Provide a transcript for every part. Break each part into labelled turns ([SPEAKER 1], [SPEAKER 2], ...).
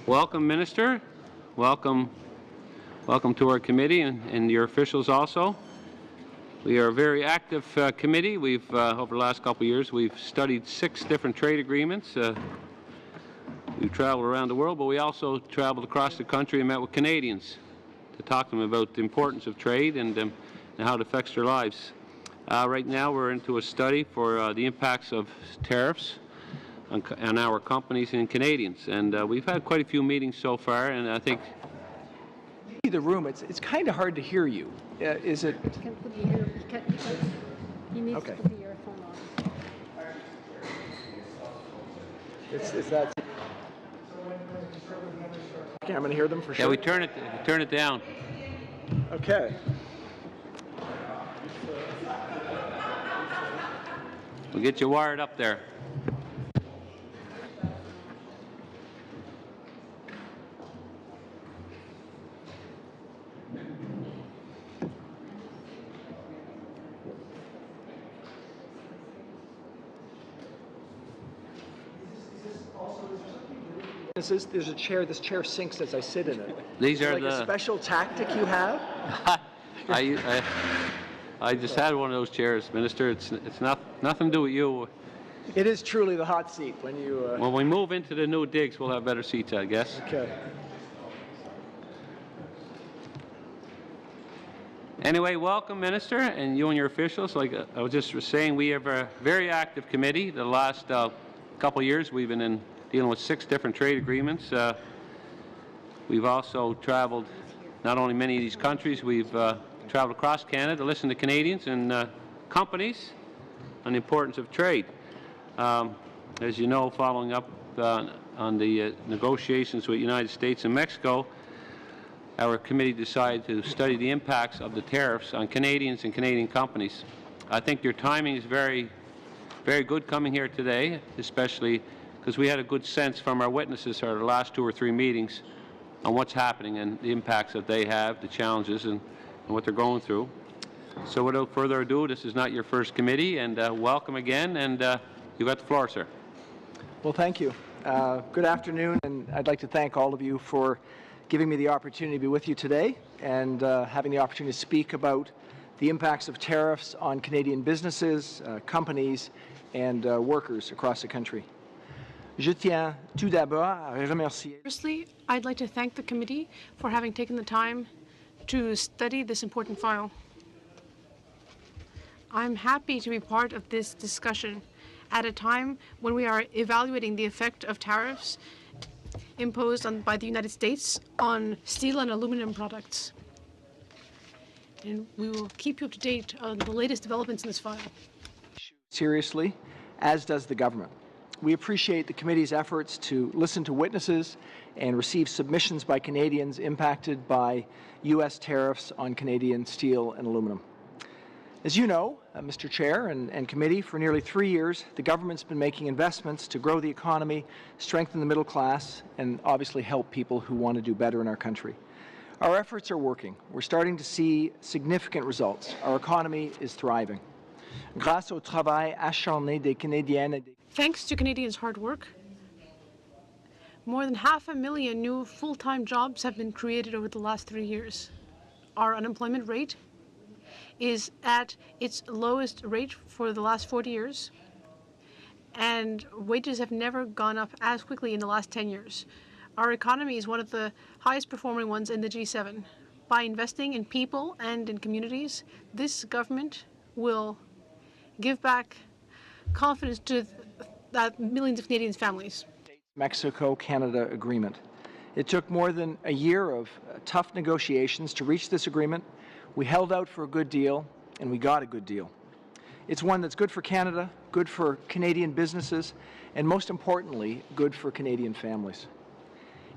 [SPEAKER 1] Welcome, Minister. Welcome to our committee and your officials also. We are a very active committee. We've, over the last couple of years, we've studied 6 different trade agreements. We've traveled around the world, but we also traveled across the country and met with Canadians to talk to them about the importance of trade and how it affects their lives. Right now we're into a study for the impacts of tariffs on our companies and Canadians, and we've had quite a few meetings so far, and I think
[SPEAKER 2] the room, it's kind of hard to hear you. Is it?
[SPEAKER 3] He needs
[SPEAKER 2] Okay.
[SPEAKER 3] to put the earphone on.
[SPEAKER 2] Is that? Okay, I'm going to hear them for sure.
[SPEAKER 1] yeah, we turn it down.
[SPEAKER 2] Okay.
[SPEAKER 1] We'll get you wired up there.
[SPEAKER 2] There's a chair. This chair sinks as I sit in it.
[SPEAKER 1] These
[SPEAKER 2] Is it
[SPEAKER 1] are
[SPEAKER 2] like a special tactic you have?
[SPEAKER 1] I just had one of those chairs, Minister. It's nothing to do with you.
[SPEAKER 2] It is truly the hot seat when you.
[SPEAKER 1] When we move into the new digs, we'll have better seats, I guess.
[SPEAKER 2] Okay.
[SPEAKER 1] Anyway, welcome, Minister, and you and your officials. Like I was just saying, we have a very active committee. The last couple of years, we've been dealing with 6 different trade agreements. We've also traveled not only many of these countries, we've traveled across Canada to listen to Canadians and companies on the importance of trade. As you know, following up on the negotiations with the United States and Mexico, our committee decided to study the impacts of the tariffs on Canadians and Canadian companies. I think your timing is very, very good coming here today, especially because we had a good sense from our witnesses for the last 2 or 3 meetings on what's happening and the impacts that they have, the challenges, and what they're going through. So without further ado, this is not your first committee, and welcome again, and you've got the floor, sir.
[SPEAKER 2] Well, thank you. Good afternoon, and I'd like to thank all of you for giving me the opportunity to be with you today and having the opportunity to speak about the impacts of tariffs on Canadian businesses, companies, and workers across the country. Je tiens tout d'abord à remercier.
[SPEAKER 3] Firstly, I'd like to thank the committee for having taken the time to study this important file. I'm happy to be part of this discussion at a time when we are evaluating the effect of tariffs imposed by the United States on steel and aluminum products. And we will keep you up to date on the latest developments in this file.
[SPEAKER 2] Seriously, as does the government. We appreciate the committee's efforts to listen to witnesses and receive submissions by Canadians impacted by U.S. tariffs on Canadian steel and aluminum. As you know, Mr. Chair and committee, for nearly 3 years, the government's been making investments to grow the economy, strengthen the middle class, and obviously help people who want to do better in our country. Our efforts are working. We're starting to see significant results. Our economy is thriving. Grâce au travail acharné des Canadiennes et des
[SPEAKER 3] Thanks to Canadians' hard work, more than 500,000 new full-time jobs have been created over the last 3 years. Our unemployment rate is at its lowest rate for the last 40 years, and wages have never gone up as quickly in the last 10 years. Our economy is one of the highest performing ones in the G7. By investing in people and in communities, this government will give back confidence to millions of Canadians' families.
[SPEAKER 2] Mexico-Canada agreement. It took more than a year of tough negotiations to reach this agreement. We held out for a good deal, and we got a good deal. It's one that's good for Canada, good for Canadian businesses, and most importantly, good for Canadian families.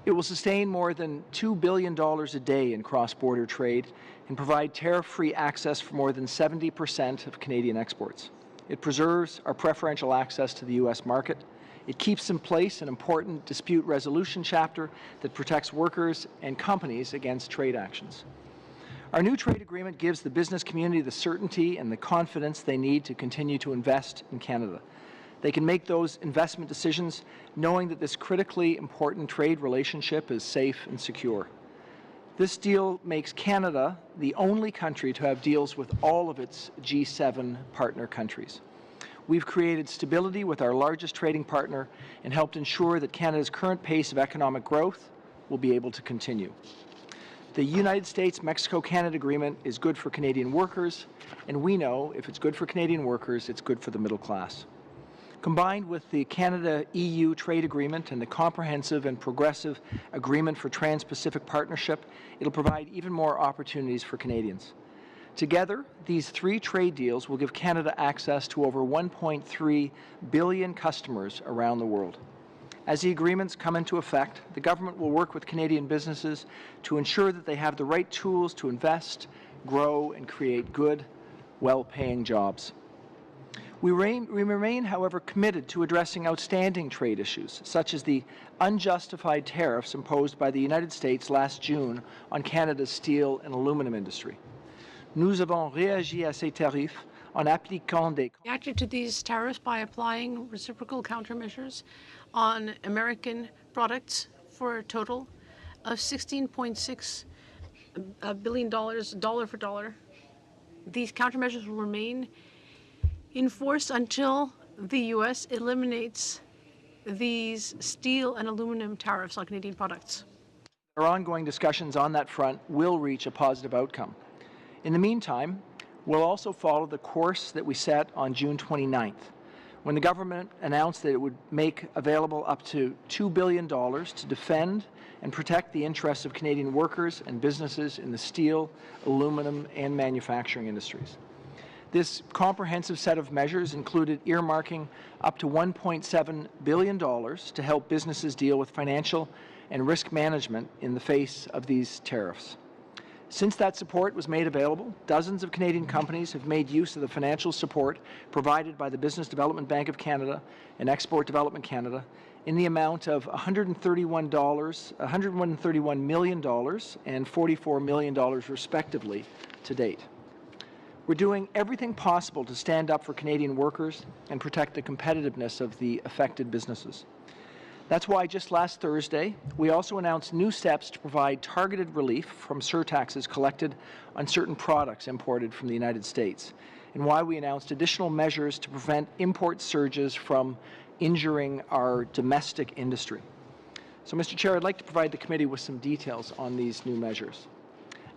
[SPEAKER 2] It will sustain more than $2 billion a day in cross-border trade and provide tariff-free access for more than 70% of Canadian exports. It preserves our preferential access to the U.S. market. It keeps in place an important dispute resolution chapter that protects workers and companies against trade actions. Our new trade agreement gives the business community the certainty and the confidence they need to continue to invest in Canada. They can make those investment decisions knowing that this critically important trade relationship is safe and secure. This deal makes Canada the only country to have deals with all of its G7 partner countries. We've created stability with our largest trading partner and helped ensure that Canada's current pace of economic growth will be able to continue. The United States-Mexico-Canada agreement is good for Canadian workers, and we know if it's good for Canadian workers, it's good for the middle class. Combined with the Canada-EU trade agreement and the comprehensive and progressive agreement for Trans-Pacific Partnership, it'll provide even more opportunities for Canadians. Together, these three trade deals will give Canada access to over 1.3 billion customers around the world. As the agreements come into effect, the government will work with Canadian businesses to ensure that they have the right tools to invest, grow, and create good, well-paying jobs. We remain, however, committed to addressing outstanding trade issues, such as the unjustified tariffs imposed by the United States last June on Canada's steel and aluminum industry. Nous avons réagi à ces tarifs en appliquant des...
[SPEAKER 3] Reacted to these tariffs by applying reciprocal countermeasures on American products for a total of $16.6 billion, dollar for dollar. These countermeasures will remain in force until the U.S. eliminates these steel and aluminum tariffs on Canadian products.
[SPEAKER 2] Our ongoing discussions on that front will reach a positive outcome. In the meantime, we'll also follow the course that we set on June 29th, when the government announced that it would make available up to $2 billion to defend and protect the interests of Canadian workers and businesses in the steel, aluminum, and manufacturing industries. This comprehensive set of measures included earmarking up to $1.7 billion to help businesses deal with financial and risk management in the face of these tariffs. Since that support was made available, dozens of Canadian companies have made use of the financial support provided by the Business Development Bank of Canada and Export Development Canada in the amount of $131 million and $44 million respectively to date. We're doing everything possible to stand up for Canadian workers and protect the competitiveness of the affected businesses. That's why just last Thursday, we also announced new steps to provide targeted relief from surtaxes collected on certain products imported from the United States, and why we announced additional measures to prevent import surges from injuring our domestic industry. So, Mr. Chair, I'd like to provide the committee with some details on these new measures.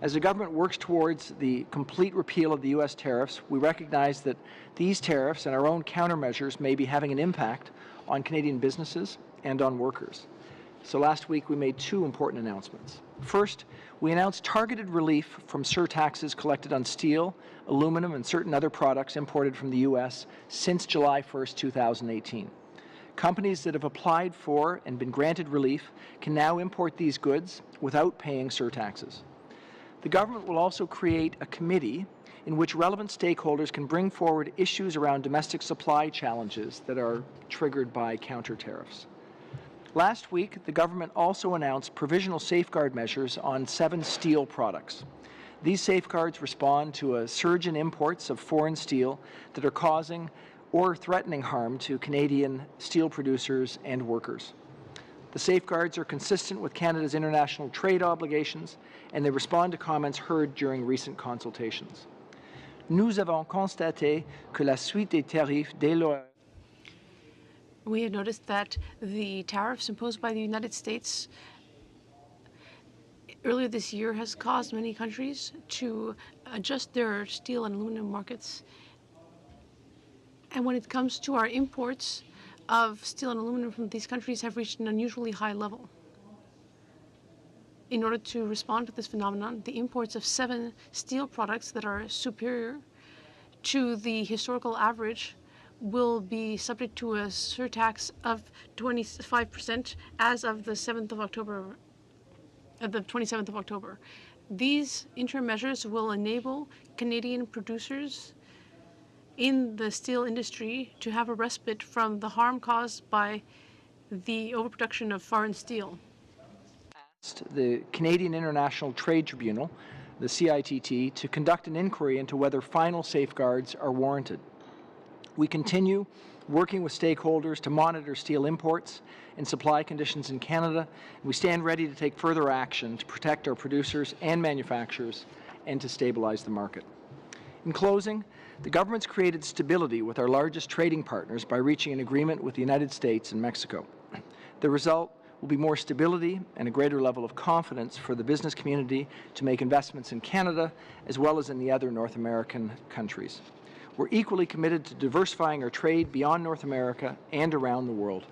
[SPEAKER 2] As the government works towards the complete repeal of the U.S. tariffs, we recognize that these tariffs and our own countermeasures may be having an impact on Canadian businesses and on workers. So last week we made two important announcements. First, we announced targeted relief from surtaxes collected on steel, aluminum, and certain other products imported from the U.S. since July 1st, 2018. Companies that have applied for and been granted relief can now import these goods without paying surtaxes. The government will also create a committee in which relevant stakeholders can bring forward issues around domestic supply challenges that are triggered by counter tariffs. Last week, the government also announced provisional safeguard measures on 7 steel products. These safeguards respond to a surge in imports of foreign steel that are causing or threatening harm to Canadian steel producers and workers. The safeguards are consistent with Canada's international trade obligations, and they respond to comments heard during recent consultations. Nous avons constaté que la suite des tarifs déloyaux.
[SPEAKER 3] We have noticed that the tariffs imposed by the United States earlier this year has caused many countries to adjust their steel and aluminum markets. And when it comes to our imports of steel and aluminum from these countries have reached an unusually high level. In order to respond to this phenomenon, the imports of 7 steel products that are superior to the historical average will be subject to a surtax of 25% as of the 7th of October, the 27th of October. These interim measures will enable Canadian producers in the steel industry to have a respite from the harm caused by the overproduction of foreign steel.
[SPEAKER 2] The Canadian International Trade Tribunal, the CIIT, to conduct an inquiry into whether final safeguards are warranted. We continue working with stakeholders to monitor steel imports and supply conditions in Canada. We stand ready to take further action to protect our producers and manufacturers and to stabilize the market. In closing, the government's created stability with our largest trading partners by reaching an agreement with the United States and Mexico. The result will be more stability and a greater level of confidence for the business community to make investments in Canada as well as in the other North American countries. We're equally committed to diversifying our trade beyond North America and around the world.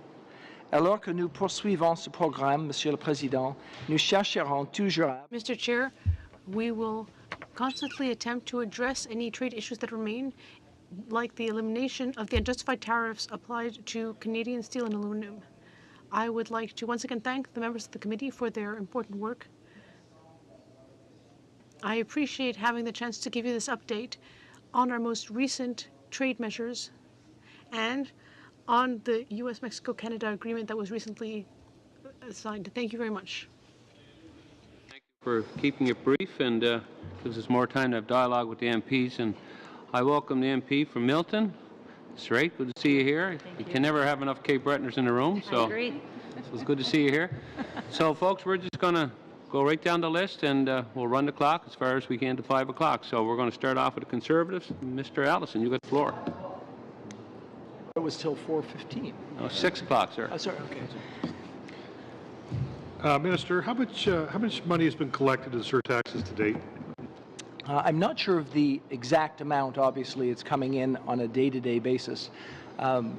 [SPEAKER 2] Alors que nous poursuivons ce programme, Monsieur le Président, nous chercherons toujours à...
[SPEAKER 3] Mr. Chair, we will constantly attempt to address any trade issues that remain, like the elimination of the unjustified tariffs applied to Canadian steel and aluminum. I would like to once again thank the members of the committee for their important work. I appreciate having the chance to give you this update on our most recent trade measures and on the U.S.-Mexico-Canada agreement that was recently signed. Thank you very much.
[SPEAKER 1] Thank you for keeping it brief and gives us more time to have dialogue with the MPs. And I welcome the MP from Milton. It's great. Good to see you here. You can never have enough Cape Bretoners in the room. So,
[SPEAKER 4] I agree.
[SPEAKER 1] So it's good to see you here. So, folks, we're just going to go right down the list, and we'll run the clock as far as we can to 5 o'clock. So we're going to start off with the Conservatives. Mr. Allison, you got the floor.
[SPEAKER 2] It was till 4:15.
[SPEAKER 1] No, 6 o'clock, sir.
[SPEAKER 2] Oh, sorry, okay.
[SPEAKER 5] Minister, how much money has been collected in surtaxes to date?
[SPEAKER 2] I'm not sure of the exact amount. Obviously, it's coming in on a day-to-day basis.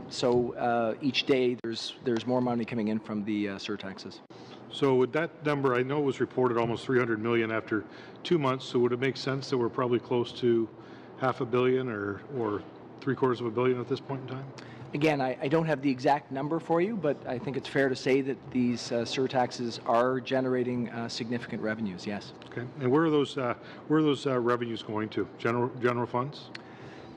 [SPEAKER 2] So each day there's more money coming in from the surtaxes.
[SPEAKER 5] So with that number, I know it was reported almost $300 million after 2 months. So would it make sense that we're probably close to $500 million or $750 million at this point in time?
[SPEAKER 2] Again, I don't have the exact number for you, but I think it's fair to say that these surtaxes are generating significant revenues, yes.
[SPEAKER 5] Okay. And where are those revenues going to? General funds?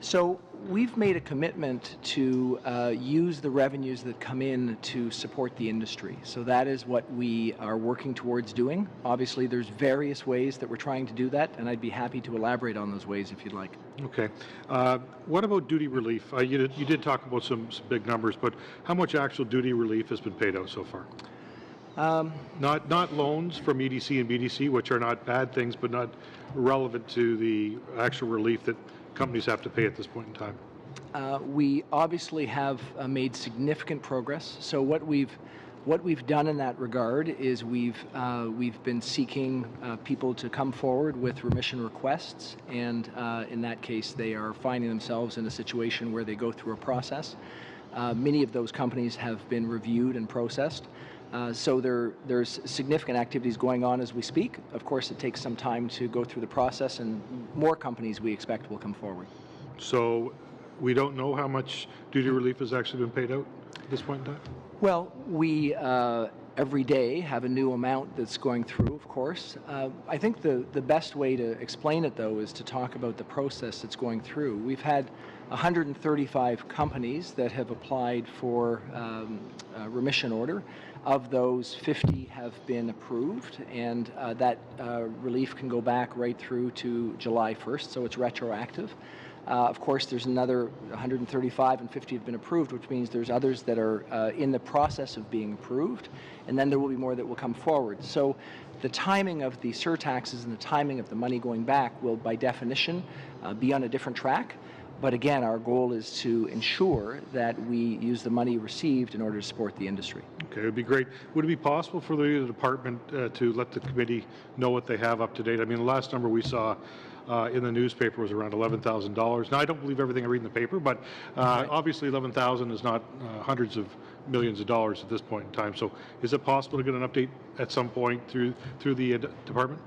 [SPEAKER 2] So we've made a commitment to use the revenues that come in to support the industry. So that is what we are working towards doing. Obviously, there's various ways that we're trying to do that, and I'd be happy to elaborate on those ways if you'd like.
[SPEAKER 5] Okay. What about duty relief? You did talk about some big numbers, but how much actual duty relief has been paid out so far? Not loans from EDC and BDC, which are not bad things, but not relevant to the actual relief that companies have to pay at this point in time.
[SPEAKER 2] We obviously have made significant progress. So what we've done in that regard is we've been seeking people to come forward with remission requests, and in that case, they are finding themselves in a situation where they go through a process. Many of those companies have been reviewed and processed. So there's significant activities going on as we speak. Of course, it takes some time to go through the process, and more companies we expect will come forward.
[SPEAKER 5] So we don't know how much duty relief has actually been paid out at this point in time?
[SPEAKER 2] Well, we every day have a new amount that's going through, of course. I think the best way to explain it, though, is to talk about the process that's going through. We've had 135 companies that have applied for a remission order. Of those, 50 have been approved, and that relief can go back right through to July 1st, so it's retroactive. Of course, there's another 135 and 50 have been approved, which means there's others that are in the process of being approved, and then there will be more that will come forward. So the timing of the surtaxes and the timing of the money going back will, by definition, be on a different track. But again, our goal is to ensure that we use the money received in order to support the industry.
[SPEAKER 5] Okay, it would be great. Would it be possible for the department to let the committee know what they have up to date? I mean, the last number we saw in the newspaper was around $11,000. Now, I don't believe everything I read in the paper, but obviously $11,000 is not hundreds of millions of dollars at this point in time. So is it possible to get an update at some point through the department?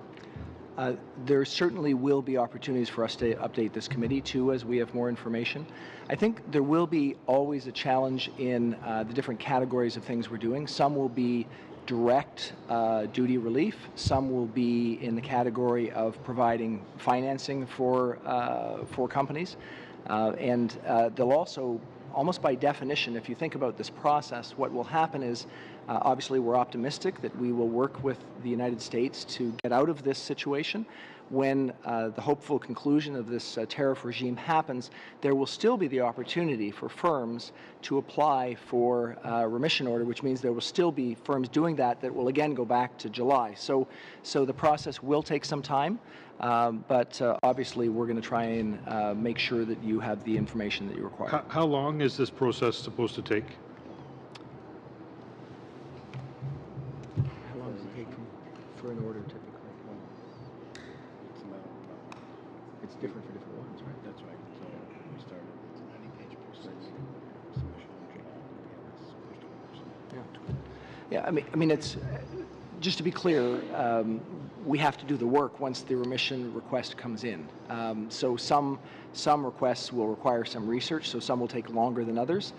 [SPEAKER 2] There certainly will be opportunities for us to update this committee, too, as we have more information. I think there will be always a challenge in the different categories of things we're doing. Some will be direct duty relief. Some will be in the category of providing financing for companies. And they'll also, almost by definition, if you think about this process, what will happen is, obviously we're optimistic that we will work with the United States to get out of this situation. when the hopeful conclusion of this tariff regime happens, there will still be the opportunity for firms to apply for a remission order, which means there will still be firms doing that will again go back to July. So the process will take some time, but obviously we're going to try and make sure that you have the information that you require.
[SPEAKER 5] How long is this process supposed to take?
[SPEAKER 2] How long does it take for an order typically? It's different for different ones, right?
[SPEAKER 4] That's right. So we started with a 90-page process, submission in July.
[SPEAKER 2] Yeah, I mean, it's just to be clear. We have to do the work once the remission request comes in. So some requests will require some research, so some will take longer than others.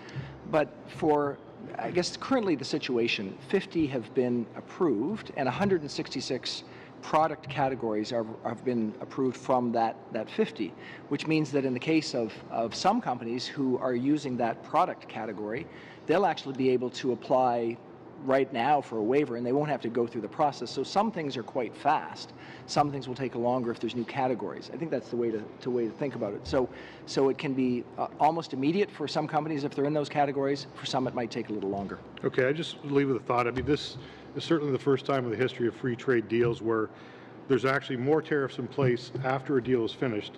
[SPEAKER 2] But for, I guess, currently the situation, 50 have been approved, and 166 product categories have been approved from that 50, which means that in the case of some companies who are using that product category, they'll actually be able to apply right now for a waiver, and they won't have to go through the process. So some things are quite fast. Some things will take longer if there's new categories. I think that's the way to think about it. So it can be almost immediate for some companies if they're in those categories. For some, it might take a little longer.
[SPEAKER 5] Okay, I just leave with a thought. I mean, this is certainly the first time in the history of free trade deals where there's actually more tariffs in place after a deal is finished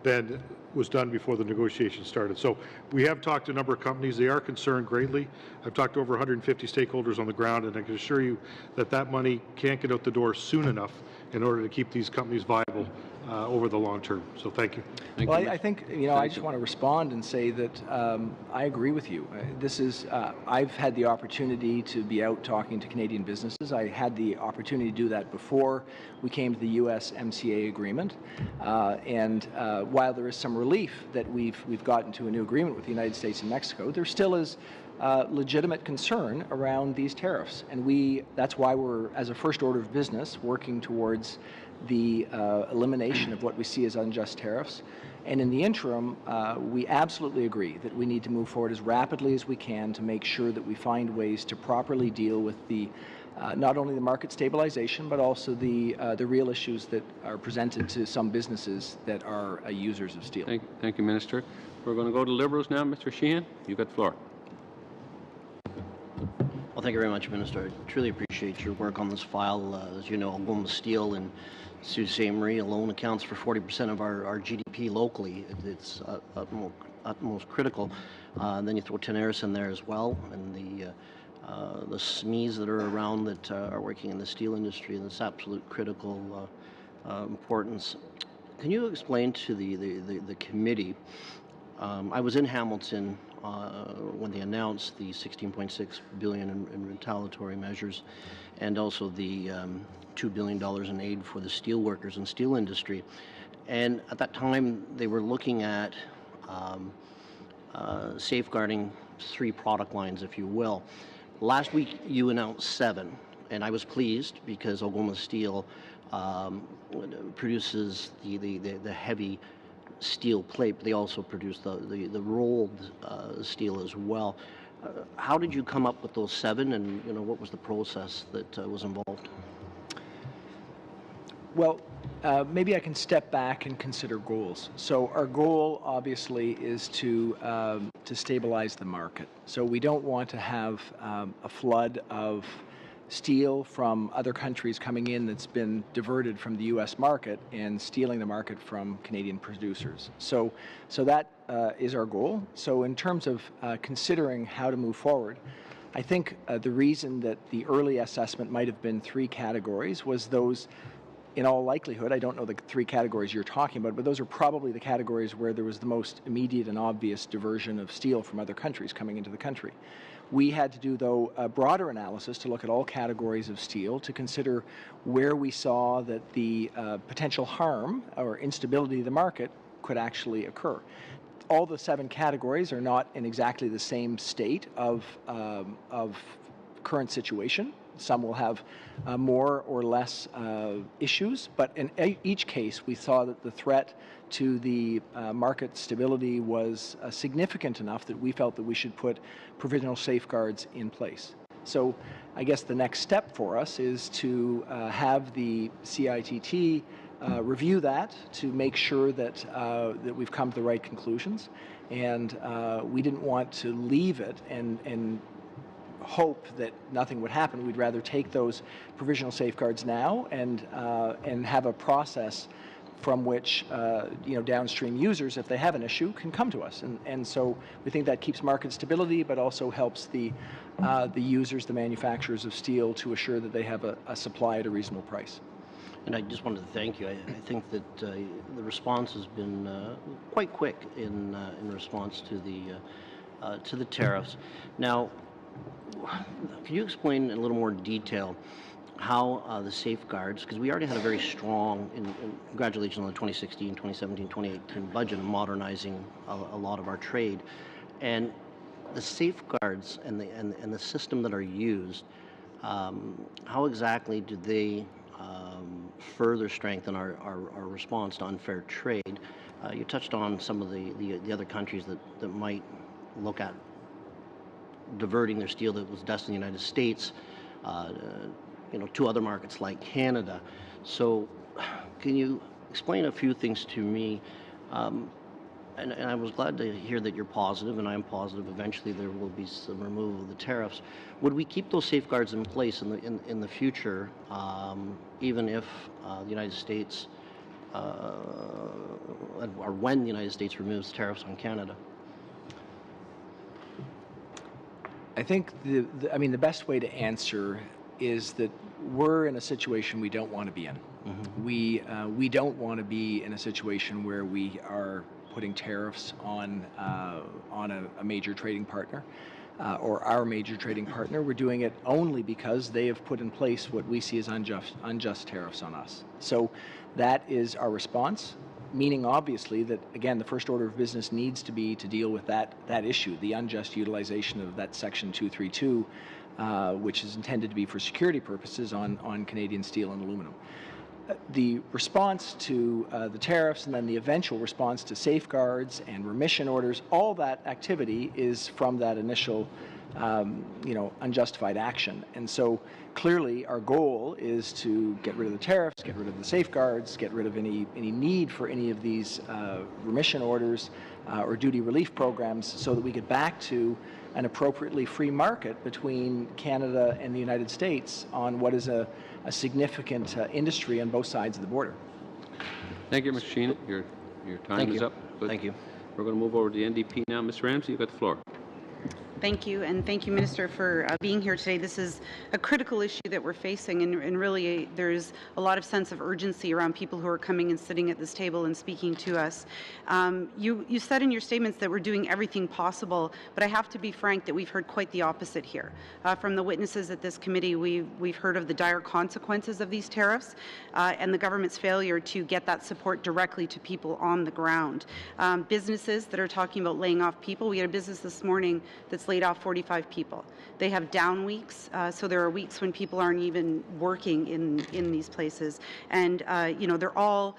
[SPEAKER 5] than was done before the negotiations started. So we have talked to a number of companies. They are concerned greatly. I've talked to over 150 stakeholders on the ground, and I can assure you that that money can't get out the door soon enough in order to keep these companies viable over the long term. So thank you.
[SPEAKER 2] Well, I think, I just want to respond and say that I agree with you. I've had the opportunity to be out talking to Canadian businesses. I had the opportunity to do that before we came to the USMCA agreement. And while there is some relief that we've gotten to a new agreement with the United States and Mexico, there still is legitimate concern around these tariffs. And that's why we're, as a first order of business, working towards the elimination of what we see as unjust tariffs. And in the interim, we absolutely agree that we need to move forward as rapidly as we can to make sure that we find ways to properly deal with the not only the market stabilization, but also the real issues that are presented to some businesses that are users of steel.
[SPEAKER 1] Thank you, Minister. We're going to go to Liberals now. Mr. Sheehan, you've got the floor.
[SPEAKER 4] Well, thank you very much, Minister. I truly appreciate your work on this file. As you know, Algoma Steel and Sault Ste. Marie alone accounts for 40% of our GDP locally. It's utmost critical. Then you throw Tenaris in there as well, and the SMEs that are around that are working in the steel industry, and it's absolute critical importance. Can you explain to the committee? I was in Hamilton when they announced the $16.6 billion in retaliatory measures, and also the $2 billion in aid for the steel workers and steel industry. And at that time, they were looking at safeguarding 3 product lines, if you will. Last week, you announced 7, and I was pleased because Algoma Steel produces the heavy steel plate, but they also produce the rolled steel as well. How did you come up with those 7, and what was the process that was involved?
[SPEAKER 2] Well, maybe I can step back and consider goals. So our goal, obviously, is to stabilize the market. So we don't want to have a flood of steel from other countries coming in that's been diverted from the U.S. market and stealing the market from Canadian producers. So that is our goal. So in terms of considering how to move forward, I think the reason that the early assessment might have been 3 categories was those, in all likelihood, I don't know the 3 categories you're talking about, but those are probably the categories where there was the most immediate and obvious diversion of steel from other countries coming into the country. We had to do, though, a broader analysis to look at all categories of steel to consider where we saw that the potential harm or instability of the market could actually occur. All the 7 categories are not in exactly the same state of current situation. Some will have more or less issues, but in each case we saw that the threat to the market stability was significant enough that we felt that we should put provisional safeguards in place. So I guess the next step for us is to have the CITT review that to make sure that that we've come to the right conclusions, and we didn't want to leave it and hope that nothing would happen. We'd rather take those provisional safeguards now and have a process from which downstream users, if they have an issue, can come to us. And so we think that keeps market stability, but also helps the users, the manufacturers of steel, to assure that they have a supply at a reasonable price.
[SPEAKER 4] And I just wanted to thank you. I think that the response has been quite quick in response to the tariffs. Now, can you explain in a little more detail how the safeguards, because we already had a very strong, congratulations on the 2016, 2017, 2018 budget, and modernizing a lot of our trade, and the safeguards and the system that are used, how exactly do they further strengthen our response to unfair trade? You touched on some of the other countries that might look at diverting their steel that was destined to the United States to other markets like Canada. So can you explain a few things to me? And I was glad to hear that you're positive, and I'm positive eventually there will be some removal of the tariffs. Would we keep those safeguards in place in the future, even if the United States, or when the United States removes tariffs on Canada?
[SPEAKER 2] I think the best way to answer is that we're in a situation we don't want to be in. Mm-hmm. We don't want to be in a situation where we are putting tariffs on a major trading partner or our major trading partner. We're doing it only because they have put in place what we see as unjust tariffs on us. So that is our response, meaning obviously that, again, the first order of business needs to be to deal with that issue, the unjust utilization of that Section 232, which is intended to be for security purposes on Canadian steel and aluminum. The response to the tariffs and then the eventual response to safeguards and remission orders, all that activity is from that initial unjustified action. And so clearly our goal is to get rid of the tariffs, get rid of the safeguards, get rid of any need for any of these remission orders or duty relief programs, so that we get back to an appropriately free market between Canada and the United States on what is a significant industry on both sides of the border.
[SPEAKER 1] Thank you, Mr. Sheehan. Your time is up. Good.
[SPEAKER 4] Thank you.
[SPEAKER 1] We're going to move over to the NDP now. Ms. Ramsey, you've got the floor.
[SPEAKER 6] Thank you, and thank you, Minister, for being here today. This is a critical issue that we're facing, and really there's a lot of sense of urgency around people who are coming and sitting at this table and speaking to us. You said in your statements that we're doing everything possible, but I have to be frank that we've heard quite the opposite here. From the witnesses at this committee, we've heard of the dire consequences of these tariffs and the government's failure to get that support directly to people on the ground. Businesses that are talking about laying off people. We had a business this morning that's laid off 45 people. They have down weeks, so there are weeks when people aren't even working in these places. And, they're all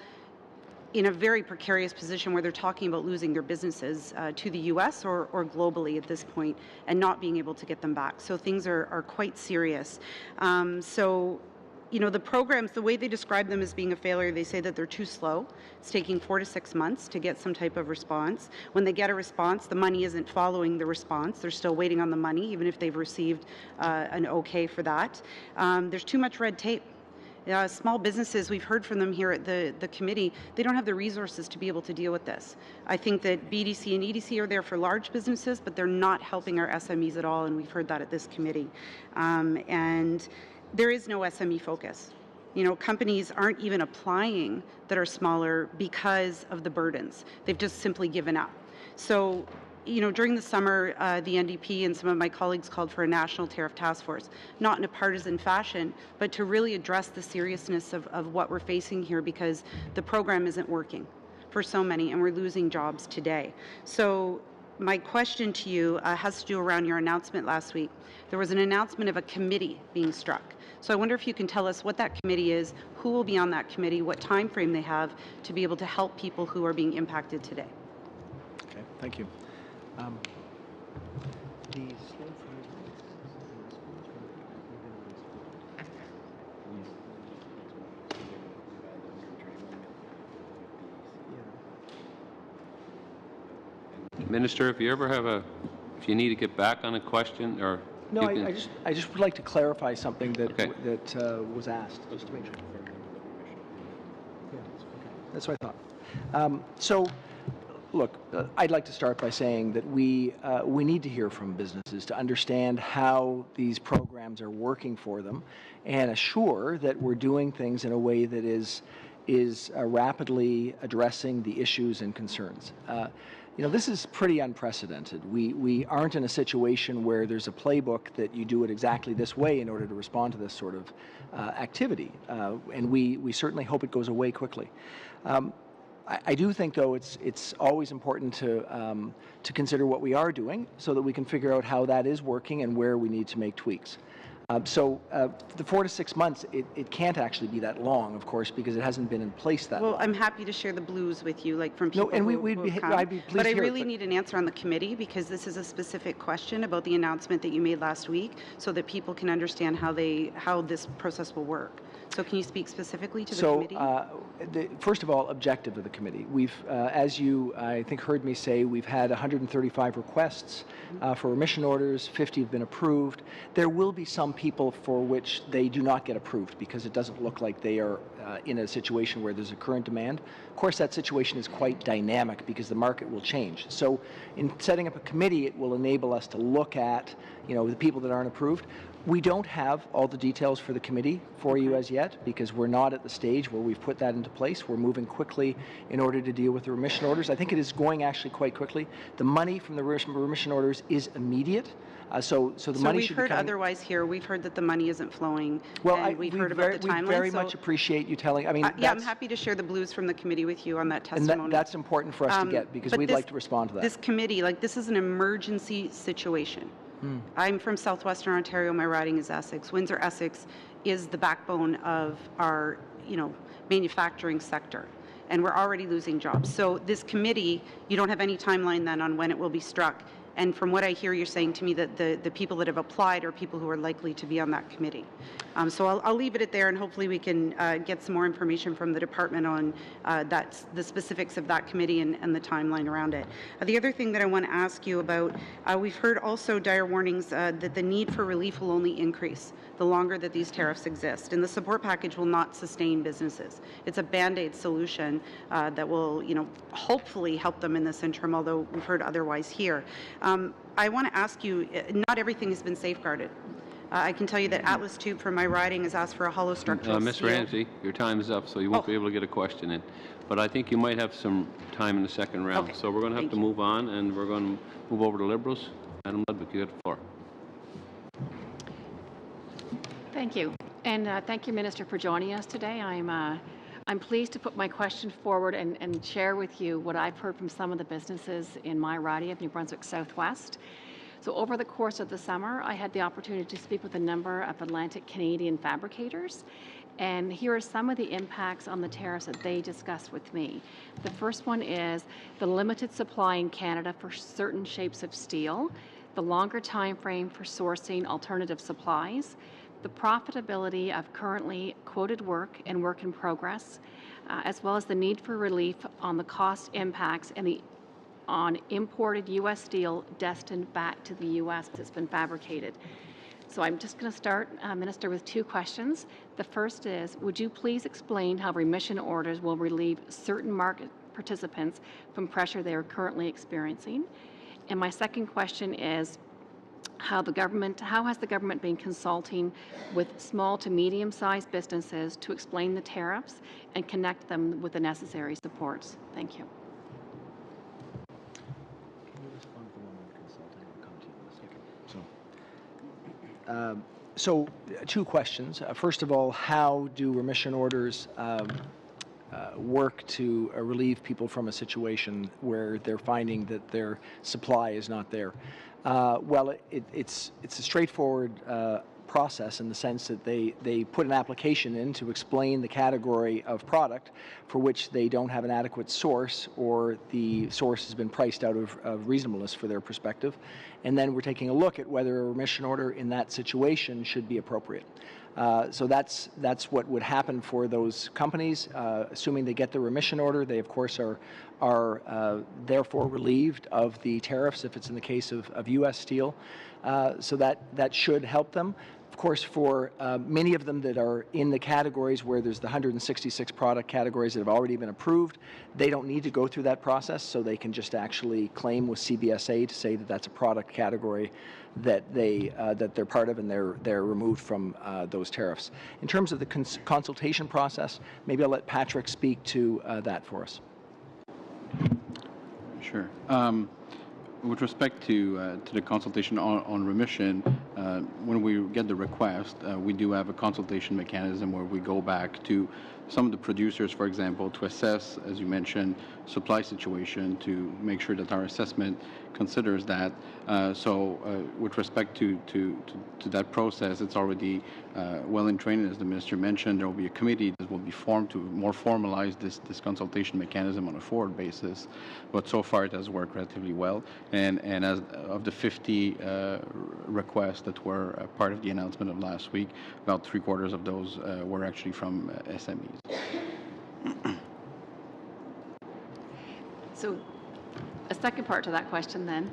[SPEAKER 6] in a very precarious position where they're talking about losing their businesses to the U.S. or globally at this point and not being able to get them back. So things are quite serious. The programs, the way they describe them as being a failure, they say that they're too slow. It's taking 4 to 6 months to get some type of response. When they get a response, the money isn't following the response. They're still waiting on the money, even if they've received an okay for that. There's too much red tape. Small businesses, we've heard from them here at the committee, they don't have the resources to be able to deal with this. I think that BDC and EDC are there for large businesses, but they're not helping our SMEs at all, and we've heard that at this committee. And there is no SME focus. Companies aren't even applying that are smaller because of the burdens. They've just simply given up. So, during the summer, the NDP and some of my colleagues called for a national tariff task force, not in a partisan fashion, but to really address the seriousness of what we're facing here, because the program isn't working for so many, and we're losing jobs today. So my question to you has to do around your announcement last week. There was an announcement of a committee being struck. So I wonder if you can tell us what that committee is, who will be on that committee, what time frame they have to be able to help people who are being impacted today.
[SPEAKER 2] Okay, thank you.
[SPEAKER 1] Minister, if you ever have if you need to get back on a question, or
[SPEAKER 2] No,
[SPEAKER 1] you can,
[SPEAKER 2] I just would like to clarify something that
[SPEAKER 1] Okay.
[SPEAKER 2] was asked, just to make sure. Yeah, okay. That's what I thought. Look, I'd like to start by saying that we need to hear from businesses to understand how these programs are working for them, and assure that we're doing things in a way that is rapidly addressing the issues and concerns. This is pretty unprecedented. We aren't in a situation where there's a playbook that you do it exactly this way in order to respond to this sort of activity, and we certainly hope it goes away quickly. I do think, though, it's always important to consider what we are doing so that we can figure out how that is working and where we need to make tweaks. The 4 to 6 months, it can't actually be that long, of course, because it hasn't been in place that long.
[SPEAKER 6] Well, I'm happy to share the blues with you, like from people
[SPEAKER 2] No, and
[SPEAKER 6] who have come.
[SPEAKER 2] I'd be pleased
[SPEAKER 6] But I
[SPEAKER 2] to hear it,
[SPEAKER 6] really need an answer on the committee, because this is a specific question about the announcement that you made last week, so that people can understand how this process will work. So can you speak specifically to the committee?
[SPEAKER 2] First of all, objective of the committee. We've, as you, I think, heard me say, we've had 135 requests for remission orders, 50 have been approved. There will be some people for which they do not get approved because it doesn't look like they are in a situation where there's a current demand. Of course, that situation is quite dynamic because the market will change. So in setting up a committee, it will enable us to look at, the people that aren't approved. We don't have all the details for the committee for you as yet, because we're not at the stage where we've put that into place. We're moving quickly in order to deal with the remission orders. I think it is going actually quite quickly. The money from the remission orders is immediate. So the money should be coming.
[SPEAKER 6] So we've heard otherwise here. We've heard that the money isn't flowing.
[SPEAKER 2] Well,
[SPEAKER 6] we've heard about the timeline.
[SPEAKER 2] We very much appreciate you telling.
[SPEAKER 6] Yeah, I'm happy to share the blues from the committee with you on that testimony.
[SPEAKER 2] And that's important for us to get, because we'd like to respond to that.
[SPEAKER 6] This committee, this is an emergency situation. I'm from southwestern Ontario. My riding is Essex. Windsor-Essex is the backbone of our, manufacturing sector, and we're already losing jobs. So this committee, you don't have any timeline then on when it will be struck. And from what I hear, you're saying to me that the people that have applied are people who are likely to be on that committee. So I'll leave it at there, and hopefully we can get some more information from the department on the specifics of that committee and the timeline around it. The other thing that I want to ask you about, we've heard also dire warnings that the need for relief will only increase the longer that these tariffs exist, and the support package will not sustain businesses. It's a Band-Aid solution that will, hopefully help them in this interim, although we've heard otherwise here. I want to ask you, not everything has been safeguarded. I can tell you that Atlas Tube from my riding has asked for a hollow structural
[SPEAKER 1] Ms.
[SPEAKER 6] steel.
[SPEAKER 1] Ramsey, your time is up, so you won't be able to get a question in. But I think you might have some time in the second round.
[SPEAKER 6] Okay.
[SPEAKER 1] So we're going to have to move on, and we're going to move over to Liberals. Madam Ludwig, you have the floor.
[SPEAKER 7] Thank you. And thank you, Minister, for joining us today. I'm pleased to put my question forward and share with you what I've heard from some of the businesses in my riding of New Brunswick Southwest. So over the course of the summer, I had the opportunity to speak with a number of Atlantic Canadian fabricators, and here are some of the impacts on the tariffs that they discussed with me. The first one is the limited supply in Canada for certain shapes of steel, the longer time frame for sourcing alternative supplies, the profitability of currently quoted work and work in progress, as well as the need for relief on the cost impacts and on imported U.S. steel destined back to the U.S. that's been fabricated. So I'm just going to start, Minister, with two questions. The first is, would you please explain how remission orders will relieve certain market participants from pressure they are currently experiencing? And my second question is, how has the government been consulting with small to medium-sized businesses to explain the tariffs and connect them with the necessary supports? Thank you.
[SPEAKER 2] So two questions. First of all, how do remission orders work to relieve people from a situation where they're finding that their supply is not there? Well, it's a straightforward process in the sense that they put an application in to explain the category of product for which they don't have an adequate source, or the source has been priced out of reasonableness for their perspective, and then we're taking a look at whether a remission order in that situation should be appropriate. So that's what would happen for those companies, assuming they get the remission order. They, of course, are therefore relieved of the tariffs if it's in the case of U.S. steel. So that should help them. Of course, for many of them that are in the categories where there's the 166 product categories that have already been approved, they don't need to go through that process, so they can just actually claim with CBSA to say that that's a product category that they're part of, and they're removed from those tariffs. In terms of the consultation process, maybe I'll let Patrick speak to that for us.
[SPEAKER 8] Sure. With respect to the consultation on remission, when we get the request, we do have a consultation mechanism where we go back to some of the producers, for example, to assess, as you mentioned, supply situation, to make sure that our assessment considers that. With respect to that process, it's already well in training. As the Minister mentioned, there will be a committee that will be formed to more formalize this consultation mechanism on a forward basis. But so far, it has worked relatively well. And as of the 50 requests that were part of the announcement of last week, about 3/4 of those were actually from SMEs.
[SPEAKER 7] So a second part to that question then.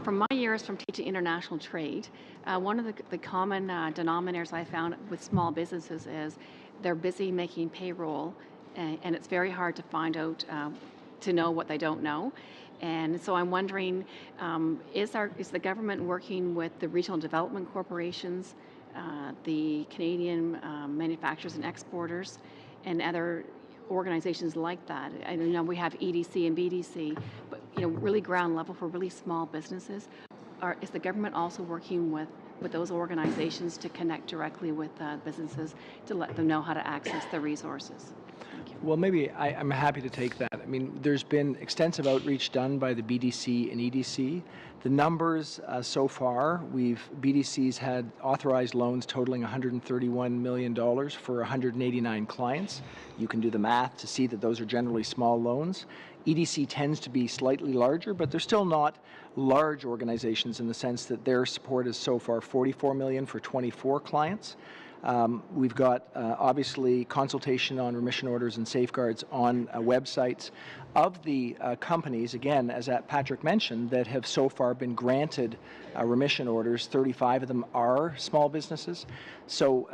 [SPEAKER 7] From my years from teaching international trade, one of the common denominators I found with small businesses is they're busy making payroll, and it's very hard to find out, to know what they don't know. And so I'm wondering, is the government working with the regional development corporations, the Canadian manufacturers and exporters, and other organizations like that? I know we have EDC and BDC, but really ground level for really small businesses. Is the government also working with those organizations to connect directly with businesses to let them know how to access the resources? Thank you.
[SPEAKER 2] Well, maybe I'm happy to take that. I mean, there's been extensive outreach done by the BDC and EDC. The numbers so far, BDC's had authorized loans totaling $131 million for 189 clients. You can do the math to see that those are generally small loans. EDC tends to be slightly larger, but they're still not large organizations in the sense that their support is so far $44 million for 24 clients. We've got obviously consultation on remission orders and safeguards on websites of the companies, again, as Patrick mentioned, that have so far been granted remission orders. 35 of them are small businesses. So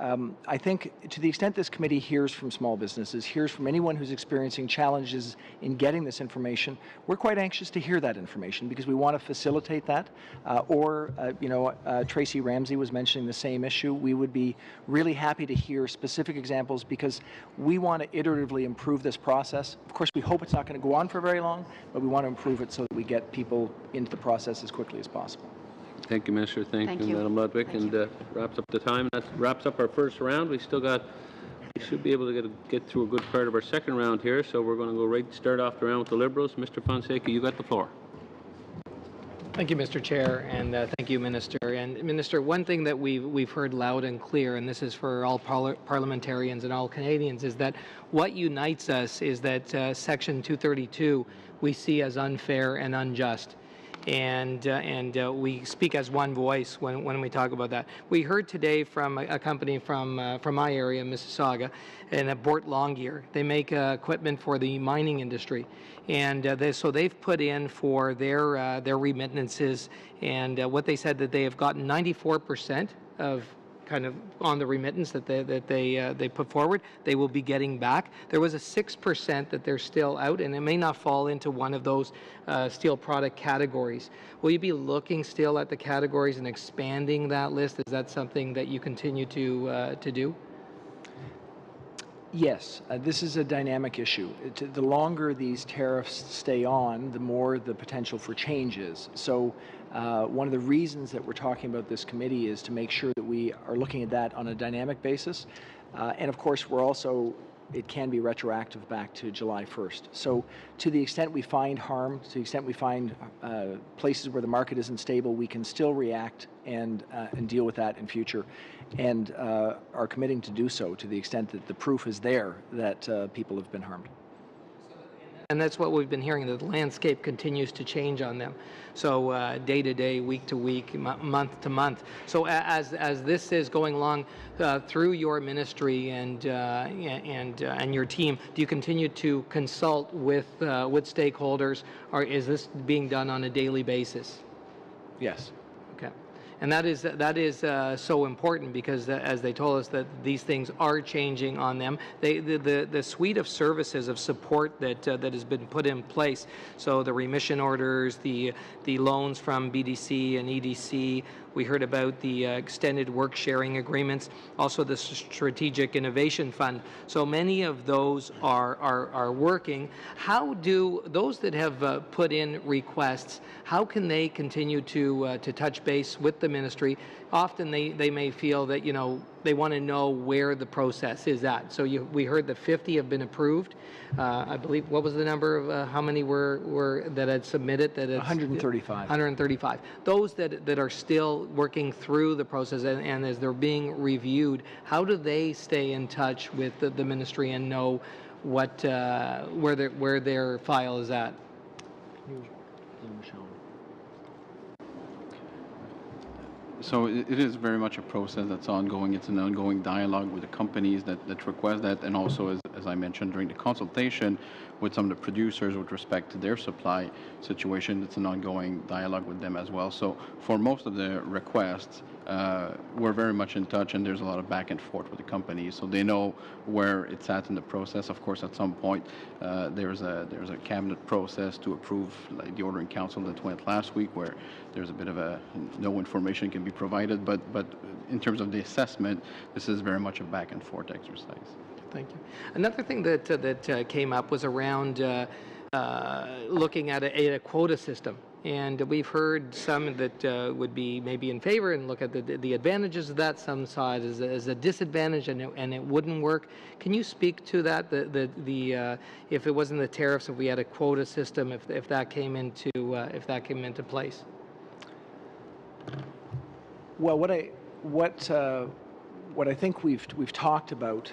[SPEAKER 2] I think to the extent this committee hears from small businesses, hears from anyone who's experiencing challenges in getting this information, we're quite anxious to hear that information because we want to facilitate that. Tracy Ramsey was mentioning the same issue. We would be really happy to hear specific examples because we want to iteratively improve this process. Of course, we hope it's not going to go on for very long, but we want to improve it so that we get people into the process as quickly as possible.
[SPEAKER 1] Thank you, Minister. Thank you, Madam Ludwig. And wraps up the time. That wraps up our first round. We should be able to get through a good part of our second round here. So we're going to start off the round with the Liberals. Mr. Fonseca, you got the floor.
[SPEAKER 9] Thank you, Mr. Chair, and thank you, Minister. And Minister, one thing that we've heard loud and clear, and this is for all parliamentarians and all Canadians, is that what unites us is that Section 232 we see as unfair and unjust. And we speak as one voice when we talk about that. We heard today from a company from my area, Mississauga, and at Bort Longyear. They make equipment for the mining industry, and so they've put in for their remittances, and what they said that they have gotten 94% of kind of on the remittance that they put forward, they will be getting back. There was a 6% that they're still out, and it may not fall into one of those steel product categories. Will you be looking still at the categories and expanding that list? Is that something that you continue to do?
[SPEAKER 2] Yes, this is a dynamic issue. The longer these tariffs stay on, the more the potential for change is. So one of the reasons that we're talking about this committee is to make sure that we are looking at that on a dynamic basis. And of course, it can be retroactive back to July 1st. So to the extent we find harm, to the extent we find places where the market isn't stable, we can still react and deal with that in future, and are committing to do so to the extent that the proof is there that people have been harmed.
[SPEAKER 9] So in And that's what we've been hearing, that the landscape continues to change on them. So day to day, week to week, month to month. So as this is going along through your ministry and your team, do you continue to consult with stakeholders, or is this being done on a daily basis?
[SPEAKER 2] Yes.
[SPEAKER 9] Okay. And that is so important because, as they told us, that these things are changing on them. The suite of services of support that has been put in place. So the remission orders, the loans from BDC and EDC. We heard about the extended work sharing agreements, also the Strategic Innovation Fund. So many of those are working. How do those that have put in requests, how can they continue to touch base with the ministry? Often they may feel that, they want to know where the process is at. So we heard that 50 have been approved. I believe, what was the number of how many were that had submitted? That
[SPEAKER 2] 135.
[SPEAKER 9] 135. Those that are still working through the process and as they're being reviewed, how do they stay in touch with the ministry and know what where their file is at?
[SPEAKER 8] So it is very much a process that's ongoing. It's an ongoing dialogue with the companies that request that, and also, as I mentioned during the consultation, with some of the producers with respect to their supply situation, it's an ongoing dialogue with them as well. So for most of the requests, we're very much in touch, and there's a lot of back and forth with the companies, so they know where it's at in the process. Of course, at some point, there's a cabinet process to approve, like the ordering council that went last week, where there's a bit of no information can be provided, but in terms of the assessment, this is very much a back and forth exercise.
[SPEAKER 9] Thank you. Another thing that came up was around looking at a quota system. And we've heard some that would be maybe in favor and look at the advantages of that, some saw it as a disadvantage and it wouldn't work. Can you speak to that? If it wasn't the tariffs, if we had a quota system, if that came into place?
[SPEAKER 2] Well, what I think we've talked about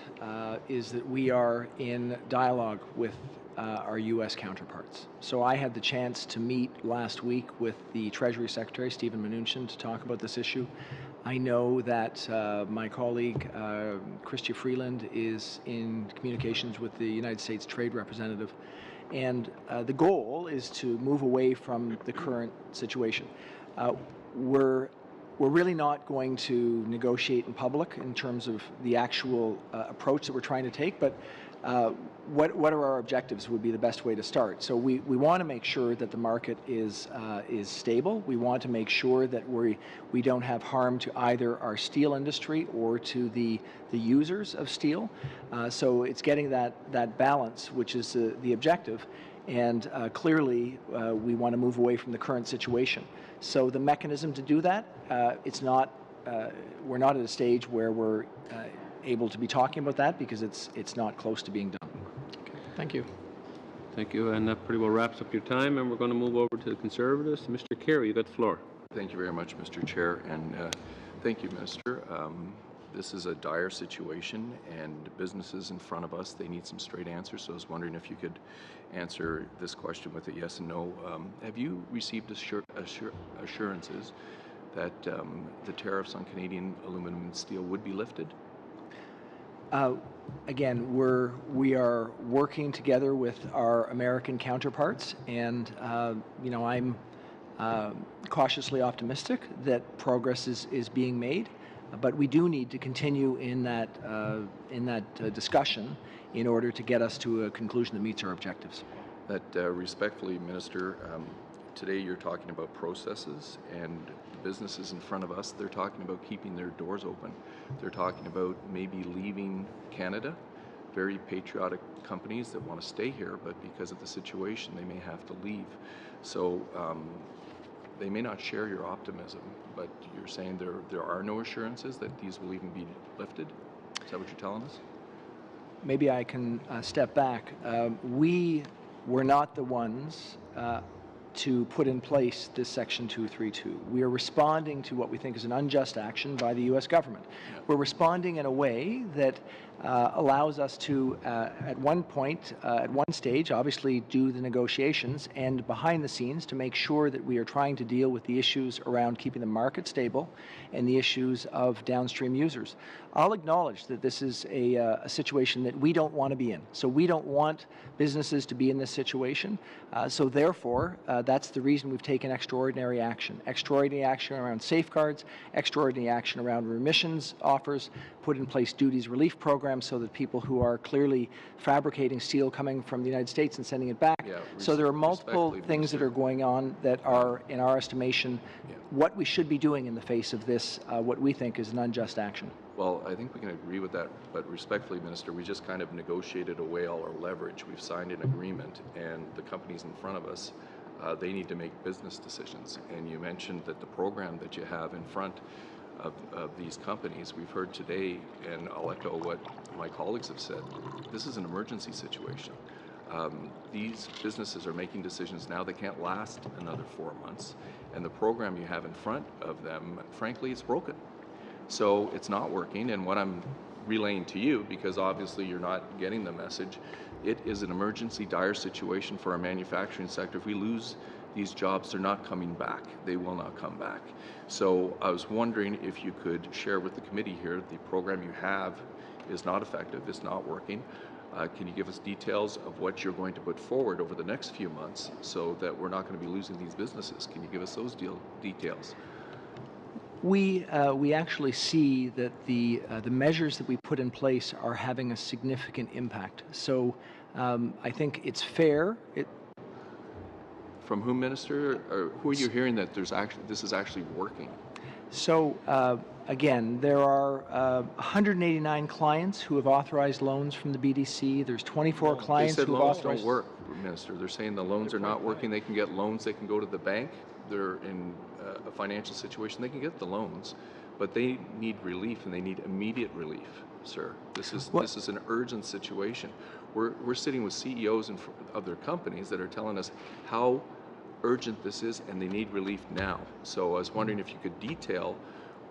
[SPEAKER 2] is that we are in dialogue with our U.S. counterparts. So I had the chance to meet last week with the Treasury Secretary, Stephen Mnuchin, to talk about this issue. I know that my colleague, Chrystia Freeland, is in communications with the United States Trade Representative. And the goal is to move away from the current situation. We're really not going to negotiate in public in terms of the actual approach that we're trying to take, but what are our objectives would be the best way to start. So we want to make sure that the market is stable. We want to make sure that we don't have harm to either our steel industry or to the users of steel. So it's getting that balance, which is the objective. And clearly, we want to move away from the current situation. So the mechanism to do that, we're not at a stage where we're able to be talking about that because it's not close to being done.
[SPEAKER 9] Okay. Thank you.
[SPEAKER 1] Thank you, and that pretty well wraps up your time, and we're going to move over to the Conservatives. Mr. Carey, you got the floor.
[SPEAKER 10] Thank you very much, Mr. Chair, and thank you, Minister. This is a dire situation, and businesses in front of us, they need some straight answers, so I was wondering if you could answer this question with a yes and no. Have you received assurances that the tariffs on Canadian aluminum and steel would be lifted?
[SPEAKER 2] Again, we are working together with our American counterparts, and I'm cautiously optimistic that progress is being made, but we do need to continue in that discussion in order to get us to a conclusion that meets our objectives.
[SPEAKER 10] Respectfully, Minister, today you're talking about processes, and the businesses in front of us, they're talking about keeping their doors open. They're talking about maybe leaving Canada. Very patriotic companies that want to stay here, but because of the situation, they may have to leave. So they may not share your optimism, but you're saying there are no assurances that these will even be lifted? Is that what you're telling us?
[SPEAKER 2] Maybe I can step back. We were not the ones to put in place this Section 232. We are responding to what we think is an unjust action by the U.S. government. We're responding in a way that allows us to, at one point, at one stage, obviously do the negotiations and behind the scenes to make sure that we are trying to deal with the issues around keeping the market stable and the issues of downstream users. I'll acknowledge that this is a situation that we don't want to be in. So we don't want businesses to be in this situation. So therefore, that's the reason we've taken extraordinary action. Extraordinary action around safeguards, extraordinary action around remissions offers, put in place duties relief programs so that people who are clearly fabricating steel coming from the United States and sending it back. Yeah, so there are multiple things that are going on that are, in our estimation, what we should be doing in the face of this, what we think is an unjust action.
[SPEAKER 10] Well, I think we can agree with that, but respectfully, Minister, we just kind of negotiated away all our leverage. We've signed an agreement, and the companies in front of us, they need to make business decisions. And you mentioned that the program that you have in front of these companies, we've heard today, and I'll echo what my colleagues have said, this is an emergency situation. These businesses are making decisions now that can't last another 4 months, and the program you have in front of them, frankly, it's broken. So it's not working, and what I'm relaying to you, because obviously you're not getting the message, it is an emergency dire situation for our manufacturing sector. If we lose these jobs, they're not coming back. They will not come back. So I was wondering if you could share with the committee here, the program you have is not effective, it's not working. Can you give us details of what you're going to put forward over the next few months so that we're not going to be losing these businesses? Can you give us those details?
[SPEAKER 2] We actually see that the measures that we put in place are having a significant impact. So I think it's fair.
[SPEAKER 10] From whom, Minister? Or who are you hearing that this is actually working?
[SPEAKER 2] So again, there are 189 clients who have authorized loans from the BDC. There's 24 clients who have authorized.
[SPEAKER 10] Loans don't work, Minister. They're saying the loans are not working. They can get loans. They can go to the bank. They're in a financial situation. They can get the loans, but they need relief, and they need immediate relief, sir. This is an urgent situation. We're sitting with CEOs of their companies that are telling us how urgent this is, and they need relief now. So I was wondering if you could detail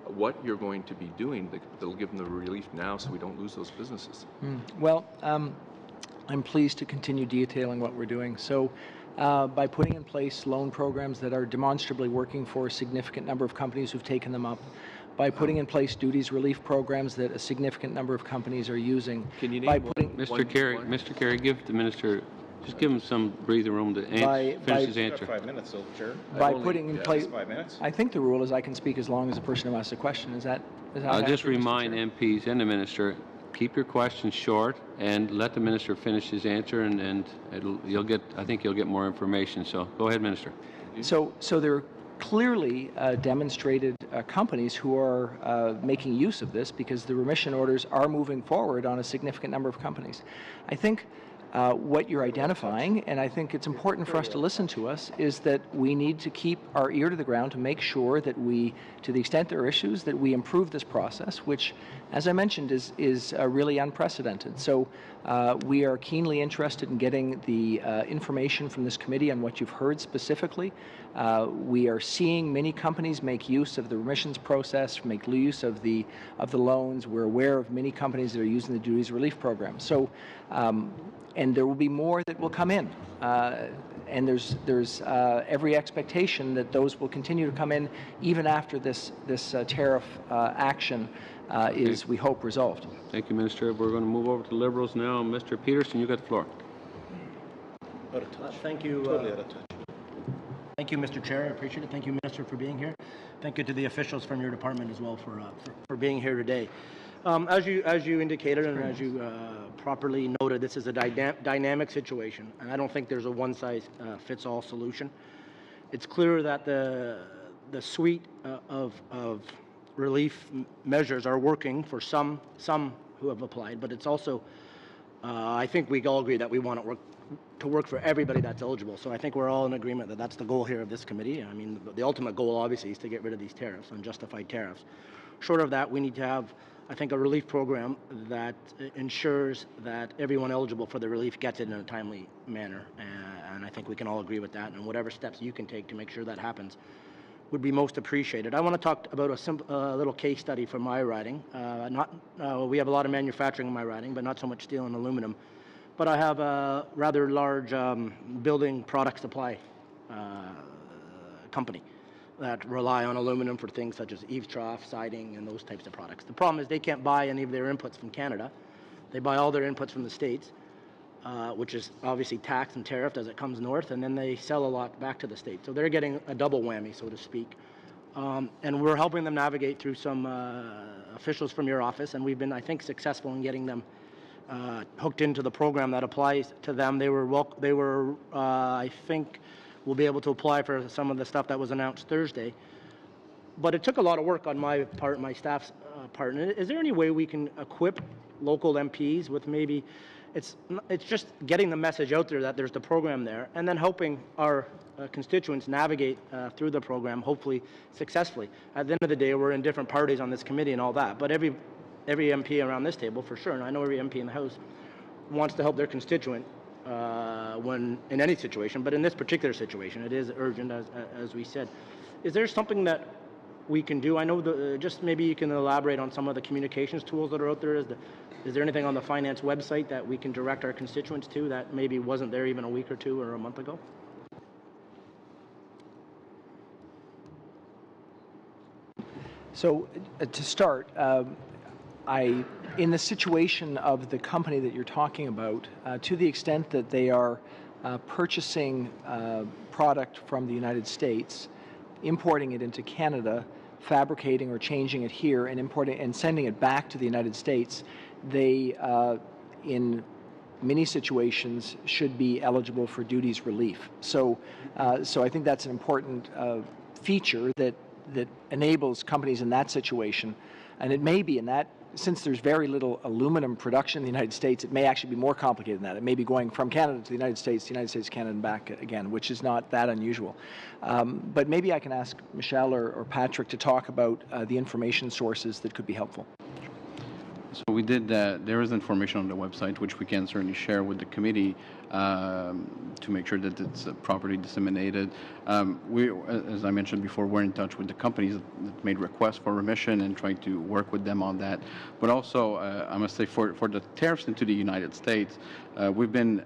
[SPEAKER 10] what you're going to be doing that'll give them the relief now so we don't lose those businesses.
[SPEAKER 2] Well, I'm pleased to continue detailing what we're doing. So by putting in place loan programs that are demonstrably working for a significant number of companies who've taken them up, by putting in place duties relief programs that a significant number of companies are using.
[SPEAKER 10] Can you name
[SPEAKER 1] Mr. Kerry, give the Minister, just give him some breathing room to finish his answer.
[SPEAKER 11] 5 minutes, so, Chair.
[SPEAKER 2] By putting in place,
[SPEAKER 11] 5 minutes.
[SPEAKER 2] I think the rule is I can speak as long as the person who asks a question. Is that
[SPEAKER 1] I'll just remind MPs and the Minister, keep your questions short and let the Minister finish his answer, and I think you'll get more information. So go ahead, Minister.
[SPEAKER 2] So there are clearly demonstrated companies who are making use of this because the remission orders are moving forward on a significant number of companies. I think what you're identifying, and I think it's important for us to listen to us, is that we need to keep our ear to the ground to make sure that we, to the extent there are issues, that we improve this process, which, as I mentioned, is really unprecedented. So we are keenly interested in getting the information from this committee on what you've heard specifically. We are seeing many companies make use of the remissions process, make use of the loans. We're aware of many companies that are using the duties relief program. So, and there will be more that will come in. And there's every expectation that those will continue to come in even after this tariff action is, we hope, resolved.
[SPEAKER 1] Thank you, Minister. We're going to move over to Liberals now. Mr. Peterson, you got the floor.
[SPEAKER 11] Out of touch.
[SPEAKER 12] Thank you.
[SPEAKER 11] Totally out of touch.
[SPEAKER 12] Thank you, Mr. Chair. I appreciate it. Thank you, Minister, for being here. Thank you to the officials from your department as well for being here today. As you indicated and as you properly noted, this is a dynamic situation, and I don't think there's a one-size-fits-all solution. It's clear that the suite of relief measures are working for some who have applied, but it's also, I think we all agree that we want it to work for everybody that's eligible. So I think we're all in agreement that that's the goal here of this committee. I mean, the ultimate goal, obviously, is to get rid of these tariffs, unjustified tariffs. Short of that, we need to have, I think, a relief program that ensures that everyone eligible for the relief gets it in a timely manner. And I think we can all agree with that. And whatever steps you can take to make sure that happens, would be most appreciated. I want to talk about a little case study from my riding. We have a lot of manufacturing in my riding, but not so much steel and aluminum. But I have a rather large building product supply company that rely on aluminum for things such as eaves trough, siding, and those types of products. The problem is they can't buy any of their inputs from Canada. They buy all their inputs from the States, which is obviously taxed and tariffed as it comes north, and then they sell a lot back to the States. So they're getting a double whammy, so to speak. And we're helping them navigate through some officials from your office, and we've been, I think, successful in getting them hooked into the program that applies to them. They were I think, will be able to apply for some of the stuff that was announced Thursday. But it took a lot of work on my part, my staff's part. And is there any way we can equip local MPs with maybe, it's just getting the message out there that there's the program there, and then helping our constituents navigate through the program, hopefully successfully. At the end of the day, we're in different parties on this committee and all that, but every MP around this table, for sure, and I know every MP in the House, wants to help their constituent when in any situation, but in this particular situation, it is urgent, as we said. Is there something that we can do? I know just maybe you can elaborate on some of the communications tools that are out there. Is there anything on the finance website that we can direct our constituents to that maybe wasn't there even a week or two or a month ago?
[SPEAKER 2] So to start, in the situation of the company that you're talking about, to the extent that they are purchasing product from the United States, importing it into Canada, fabricating or changing it here, and importing and sending it back to the United States, they, in many situations, should be eligible for duties relief. So I think that's an important feature that enables companies in that situation, and it may be in that, since there's very little aluminum production in the United States, it may actually be more complicated than that. It may be going from Canada to the United States, Canada, and back again, which is not that unusual. But maybe I can ask Michelle or Patrick to talk about the information sources that could be helpful.
[SPEAKER 8] So we did, there is information on the website which we can certainly share with the committee to make sure that it's properly disseminated. As I mentioned before, we're in touch with the companies that made requests for remission and trying to work with them on that. But also, I must say, for the tariffs into the United States, we've been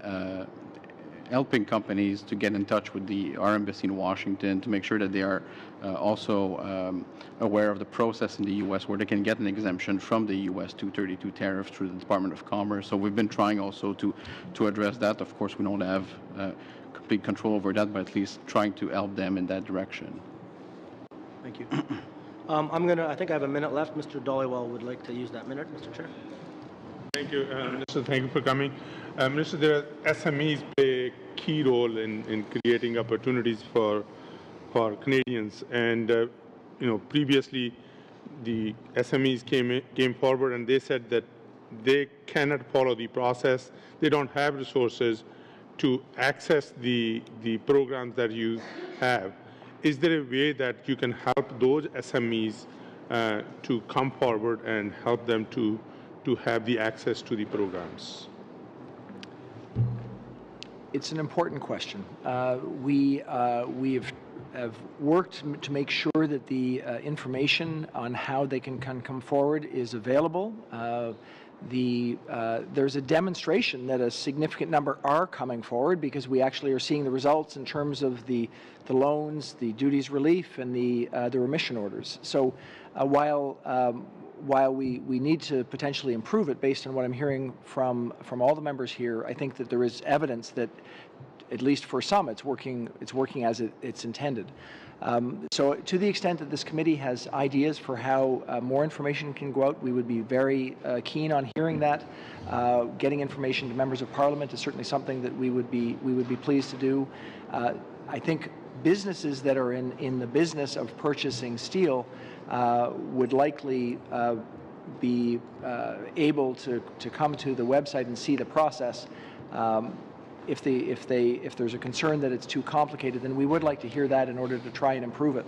[SPEAKER 8] helping companies to get in touch with our embassy in Washington to make sure that they are also aware of the process in the U.S. where they can get an exemption from the U.S. 232 tariff through the Department of Commerce. So we've been trying also to address that. Of course, we don't have complete control over that, but at least trying to help them in that direction.
[SPEAKER 12] Thank you. I think I have a minute left. Mr. Dollywell would like to use that minute, Mr. Chair.
[SPEAKER 13] Thank you, Minister. Thank you for coming. Minister, SMEs play a key role in creating opportunities for Canadians. And, previously the SMEs came forward and they said that they cannot follow the process. They don't have resources to access the programs that you have. Is there a way that you can help those SMEs to come forward and help them to have the access to the programs?
[SPEAKER 2] It's an important question. We have worked to make sure that the information on how they can come forward is available. There's a demonstration that a significant number are coming forward because we actually are seeing the results in terms of the loans, the duties relief, and the remission orders. So while we need to potentially improve it based on what I'm hearing from all the members here, I think that there is evidence that, at least for some, it's working as it's intended. So to the extent that this committee has ideas for how more information can go out, we would be very keen on hearing that. Getting information to members of Parliament is certainly something that we would be pleased to do. I think businesses that are in the business of purchasing steel would likely be able to come to the website and see the process. If there's a concern that it's too complicated, then we would like to hear that in order to try and improve it.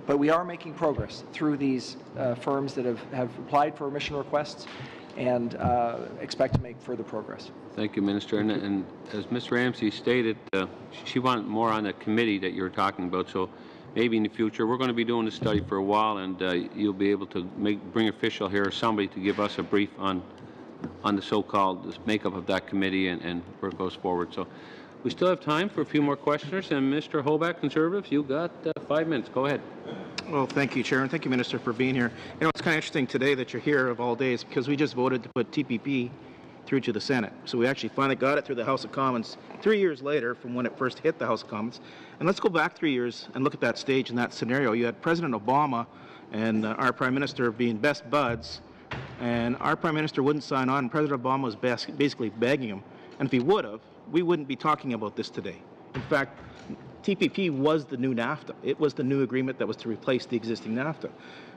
[SPEAKER 2] But we are making progress through these firms that have applied for remission requests, and expect to make further progress.
[SPEAKER 1] Thank you, Minister. And as Ms. Ramsey stated, she wanted more on the committee that you were talking about. So maybe in the future. We're going to be doing this study for a while, and you'll be able to bring official here or somebody to give us a brief on the so-called makeup of that committee and where it goes forward. So we still have time for a few more questioners. And Mr. Holback, Conservative, you got 5 minutes. Go ahead.
[SPEAKER 11] Well, thank you, Chair, and thank you, Minister, for being here. You know, it's kind of interesting today that you're here of all days because we just voted to put TPP through to the Senate. So we actually finally got it through the House of Commons 3 years later from when it first hit the House of Commons. And let's go back 3 years and look at that stage and that scenario. You had President Obama and our Prime Minister being best buds, and our Prime Minister wouldn't sign on, and President Obama was basically begging him. And if he would have, we wouldn't be talking about this today. In fact, TPP was the new NAFTA. It was the new agreement that was to replace the existing NAFTA.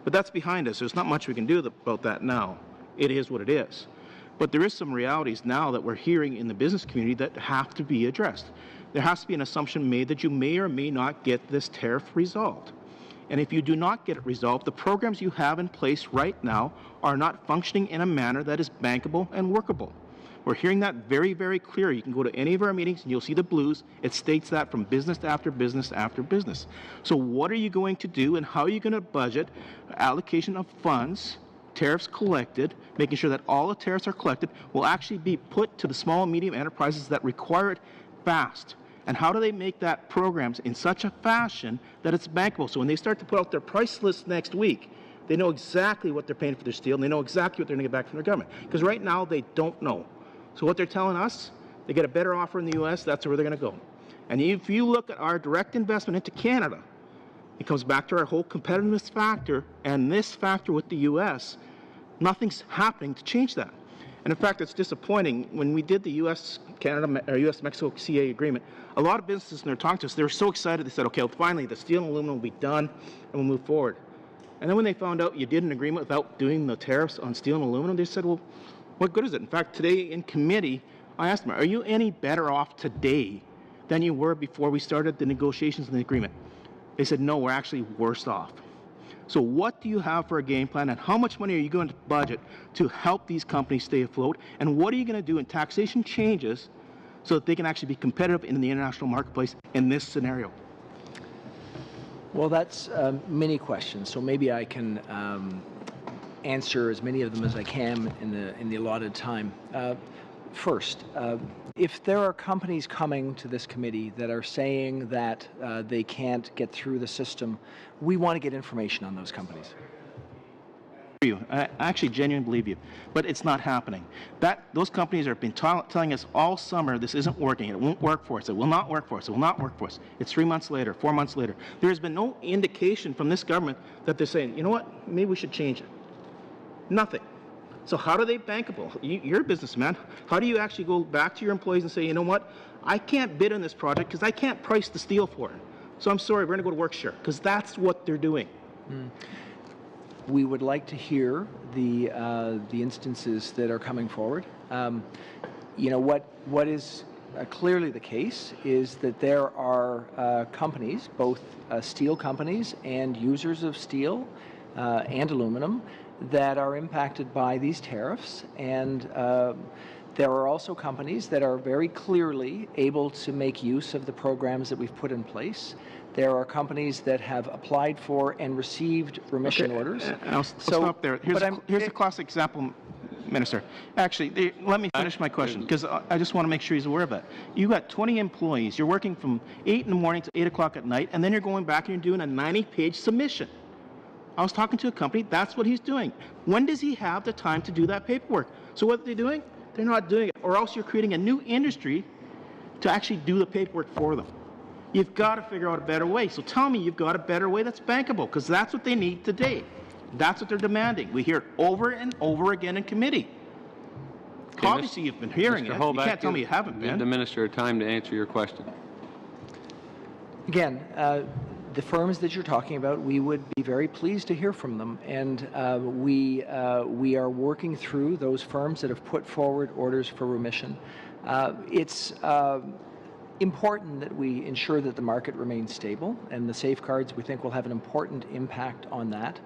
[SPEAKER 11] But that's behind us. There's not much we can do about that now. It is what it is. But there is some realities now that we're hearing in the business community that have to be addressed. There has to be an assumption made that you may or may not get this tariff resolved. And if you do not get it resolved, the programs you have in place right now are not functioning in a manner that is bankable and workable. We're hearing that very, very clear. You can go to any of our meetings and you'll see the blues. It states that from business after business after business. So what are you going to do and how are you going to budget allocation of funds, tariffs collected, making sure that all the tariffs are collected will actually be put to the small and medium enterprises that require it fast? And how do they make that programs in such a fashion that it's bankable? So when they start to put out their price list next week, they know exactly what they're paying for their steel and they know exactly what they're going to get back from their government. Because right now they don't know. So what they're telling us, they get a better offer in the U.S., that's where they're going to go. And if you look at our direct investment into Canada, it comes back to our whole competitiveness factor and this factor with the U.S., nothing's happening to change that. And in fact, it's disappointing. When we did the U.S.-Canada or U.S.-Mexico CA agreement, a lot of businesses, when they're talking to us, they were so excited. They said, okay, well, finally, the steel and aluminum will be done and we'll move forward. And then when they found out you did an agreement without doing the tariffs on steel and aluminum, they said, well, what good is it? In fact, today in committee, I asked them, are you any better off today than you were before we started the negotiations and the agreement? They said, no, we're actually worse off. So what do you have for a game plan, and how much money are you going to budget to help these companies stay afloat? And what are you going to do in taxation changes so that they can actually be competitive in the international marketplace in this scenario?
[SPEAKER 2] Well, that's many questions, so maybe I can answer as many of them as I can in the allotted time. First, if there are companies coming to this committee that are saying that they can't get through the system, we want to get information on those companies.
[SPEAKER 11] I actually genuinely believe you, but it's not happening. Those companies have been telling us all summer this isn't working, it won't work for us, it will not work for us, it will not work for us. It's 3 months later, 4 months later. There has been no indication from this government that they're saying, you know what, maybe we should change it. Nothing. So how do they bankable? You're a businessman. How do you actually go back to your employees and say, you know what, I can't bid on this project because I can't price the steel for it. So I'm sorry, we're going to go to work share, because that's what they're doing.
[SPEAKER 2] We would like to hear the instances that are coming forward. You know, what is clearly the case is that there are companies, both steel companies and users of steel and aluminum, that are impacted by these tariffs, and there are also companies that are very clearly able to make use of the programs that we've put in place. There are companies that have applied for and received remission orders.
[SPEAKER 11] I'll stop there. Here's a classic example, Minister. Actually, let me finish my question, because I just want to make sure he's aware of that. You've got 20 employees. You're working from 8 in the morning to 8 o'clock at night, and then you're going back and you're doing a 90-page submission. I was talking to a company, that's what he's doing. When does he have the time to do that paperwork? So what are they doing? They're not doing it. Or else you're creating a new industry to actually do the paperwork for them. You've got to figure out a better way. So tell me you've got a better way that's bankable, because that's what they need today. That's what they're demanding. We hear it over and over again in committee. Okay, obviously you've been hearing it. You can't tell me you haven't been.
[SPEAKER 1] Give the minister time to answer your question.
[SPEAKER 2] Again, the firms that you're talking about, we would be very pleased to hear from them, and we are working through those firms that have put forward orders for remission. It's important that we ensure that the market remains stable, and the safeguards we think will have an important impact on that.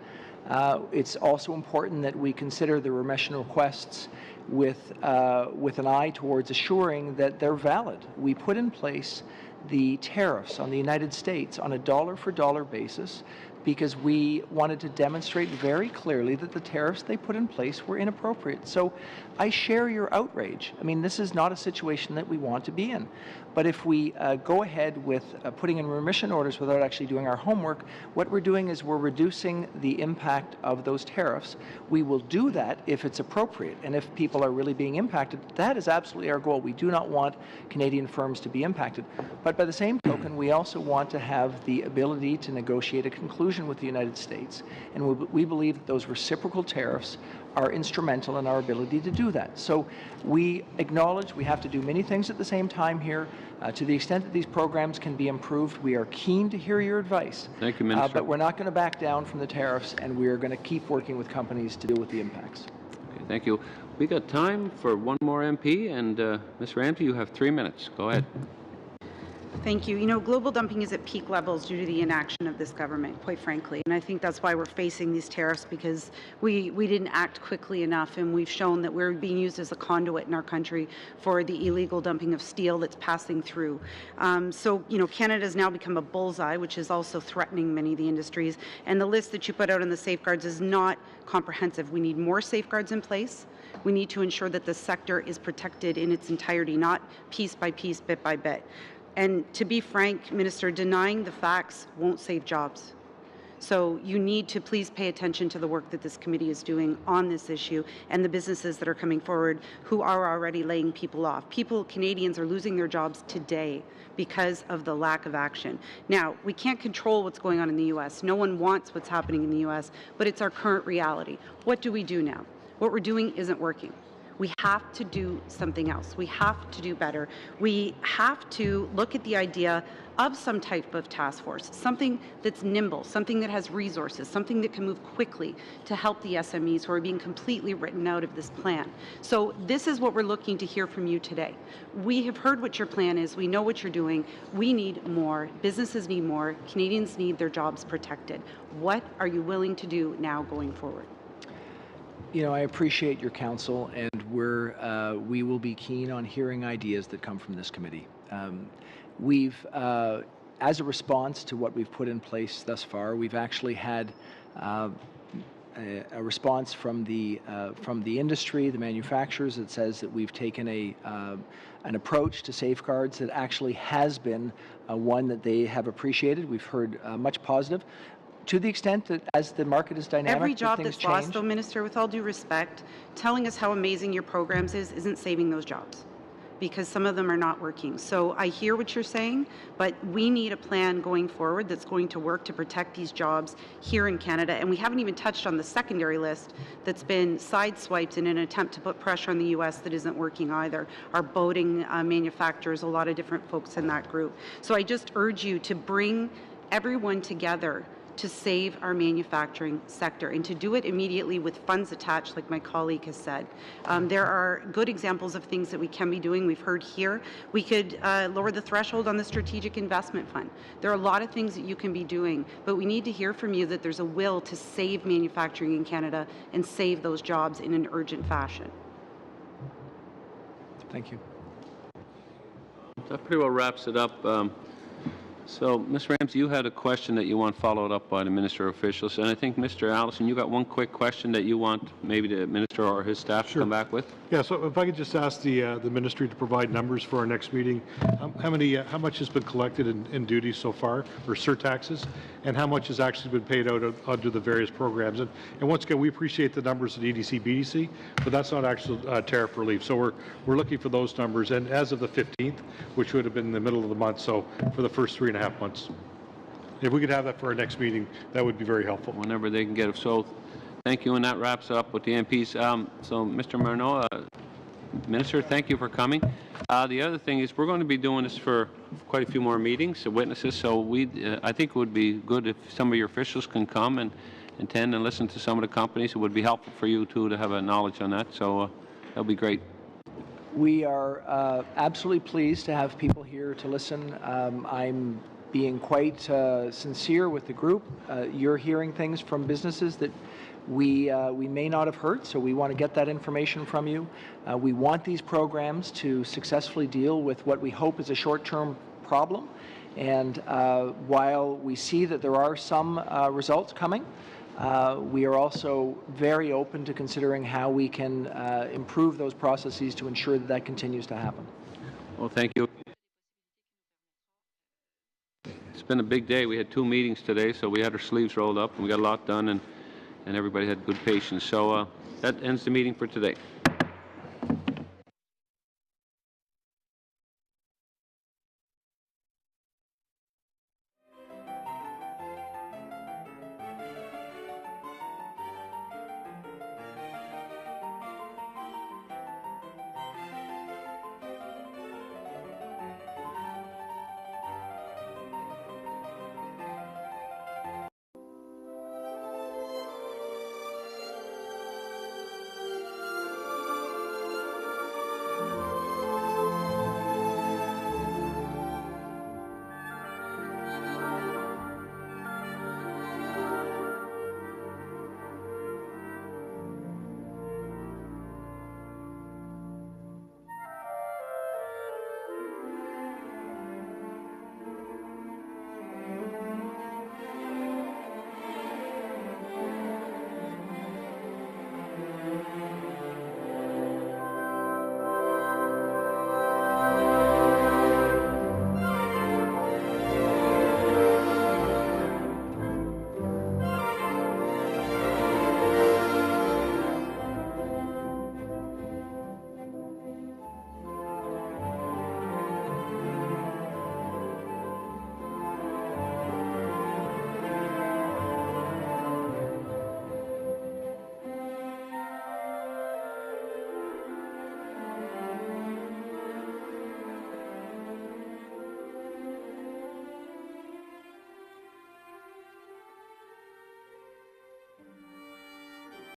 [SPEAKER 2] It's also important that we consider the remission requests with an eye towards assuring that they're valid. We put in place the tariffs on the United States on a dollar-for-dollar basis because we wanted to demonstrate very clearly that the tariffs they put in place were inappropriate. So I share your outrage. I mean, this is not a situation that we want to be in. But if we go ahead with putting in remission orders without actually doing our homework, what we're doing is we're reducing the impact of those tariffs. We will do that if it's appropriate. And if people are really being impacted, that is absolutely our goal. We do not want Canadian firms to be impacted. But by the same token, we also want to have the ability to negotiate a conclusion with the United States. And we believe that those reciprocal tariffs are instrumental in our ability to do that. So we acknowledge we have to do many things at the same time here. To the extent that these programs can be improved, we are keen to hear your advice.
[SPEAKER 1] Thank you, Minister.
[SPEAKER 2] But we're not going to back down from the tariffs, and we are going to keep working with companies to deal with the impacts.
[SPEAKER 1] Okay, thank you. We got time for one more MP, and Ms. Ramsey, you have 3 minutes. Go ahead.
[SPEAKER 6] Thank you. You know, global dumping is at peak levels due to the inaction of this government, quite frankly. And I think that's why we're facing these tariffs, because we didn't act quickly enough, and we've shown that we're being used as a conduit in our country for the illegal dumping of steel that's passing through. So, you know, Canada has now become a bullseye, which is also threatening many of the industries. And the list that you put out on the safeguards is not comprehensive. We need more safeguards in place. We need to ensure that the sector is protected in its entirety, not piece by piece, bit by bit. And to be frank, Minister, denying the facts won't save jobs. So you need to please pay attention to the work that this committee is doing on this issue and the businesses that are coming forward who are already laying people off. Canadians are losing their jobs today because of the lack of action. Now, we can't control what's going on in the U.S. No one wants what's happening in the U.S., but it's our current reality. What do we do now? What we're doing isn't working. We have to do something else. We have to do better. We have to look at the idea of some type of task force, something that's nimble, something that has resources, something that can move quickly to help the SMEs who are being completely written out of this plan. So this is what we're looking to hear from you today. We have heard what your plan is. We know what you're doing. We need more. Businesses need more. Canadians need their jobs protected. What are you willing to do now going forward?
[SPEAKER 2] You know, I appreciate your counsel, and we will be keen on hearing ideas that come from this committee. As a response to what we've put in place thus far, we've actually had a response from the industry, the manufacturers, that says that we've taken an approach to safeguards that actually has been one that they have appreciated. We've heard much positive. To the extent that as the market is dynamic,
[SPEAKER 6] every job
[SPEAKER 2] things
[SPEAKER 6] that's
[SPEAKER 2] change.
[SPEAKER 6] lost, though, Minister, with all due respect, telling us how amazing your programs isn't saving those jobs, because some of them are not working. So I hear what you're saying, but we need a plan going forward that's going to work to protect these jobs here in Canada. And we haven't even touched on the secondary list that's been sideswiped in an attempt to put pressure on the U.S. that isn't working either. Our boating manufacturers, a lot of different folks in that group. So I just urge you to bring everyone together to save our manufacturing sector, and to do it immediately with funds attached, like my colleague has said. There are good examples of things that we can be doing. We've heard here we could lower the threshold on the Strategic Investment Fund. There are a lot of things that you can be doing, but we need to hear from you that there's a will to save manufacturing in Canada and save those jobs in an urgent fashion.
[SPEAKER 2] Thank you.
[SPEAKER 1] That pretty well wraps it up. So, Ms. Ramsey, you had a question that you want followed up by the Minister officials, and I think, Mr. Allison, you got one quick question that you want maybe the Minister or his staff to come back with?
[SPEAKER 5] Yeah, so if I could just ask the Ministry to provide numbers for our next meeting. How much has been collected in duties so far, or surtaxes, and how much has actually been paid out under the various programs? And once again, we appreciate the numbers at EDC, BDC, but that's not actual tariff relief. So we're looking for those numbers, and as of the 15th, which would have been in the middle of the month, so for the first 3.5 months. If we could have that for our next meeting, that would be very helpful.
[SPEAKER 1] Whenever they can get it. So thank you, and that wraps up with the MPs. So Mr. Marneau, Minister, thank you for coming. The other thing is we're going to be doing this for quite a few more meetings, witnesses, so I think it would be good if some of your officials can come and attend and listen to some of the companies. It would be helpful for you, too, to have a knowledge on that, so that would be great.
[SPEAKER 2] We are absolutely pleased to have people here to listen. I'm being quite sincere with the group. You're hearing things from businesses that we may not have heard, so we want to get that information from you. We want these programs to successfully deal with what we hope is a short-term problem. And while we see that there are some results coming, we are also very open to considering how we can improve those processes to ensure that that continues to happen.
[SPEAKER 1] Well, thank you. It's been a big day. We had 2 meetings today, so we had our sleeves rolled up, and we got a lot done, and everybody had good patience. So that ends the meeting for today.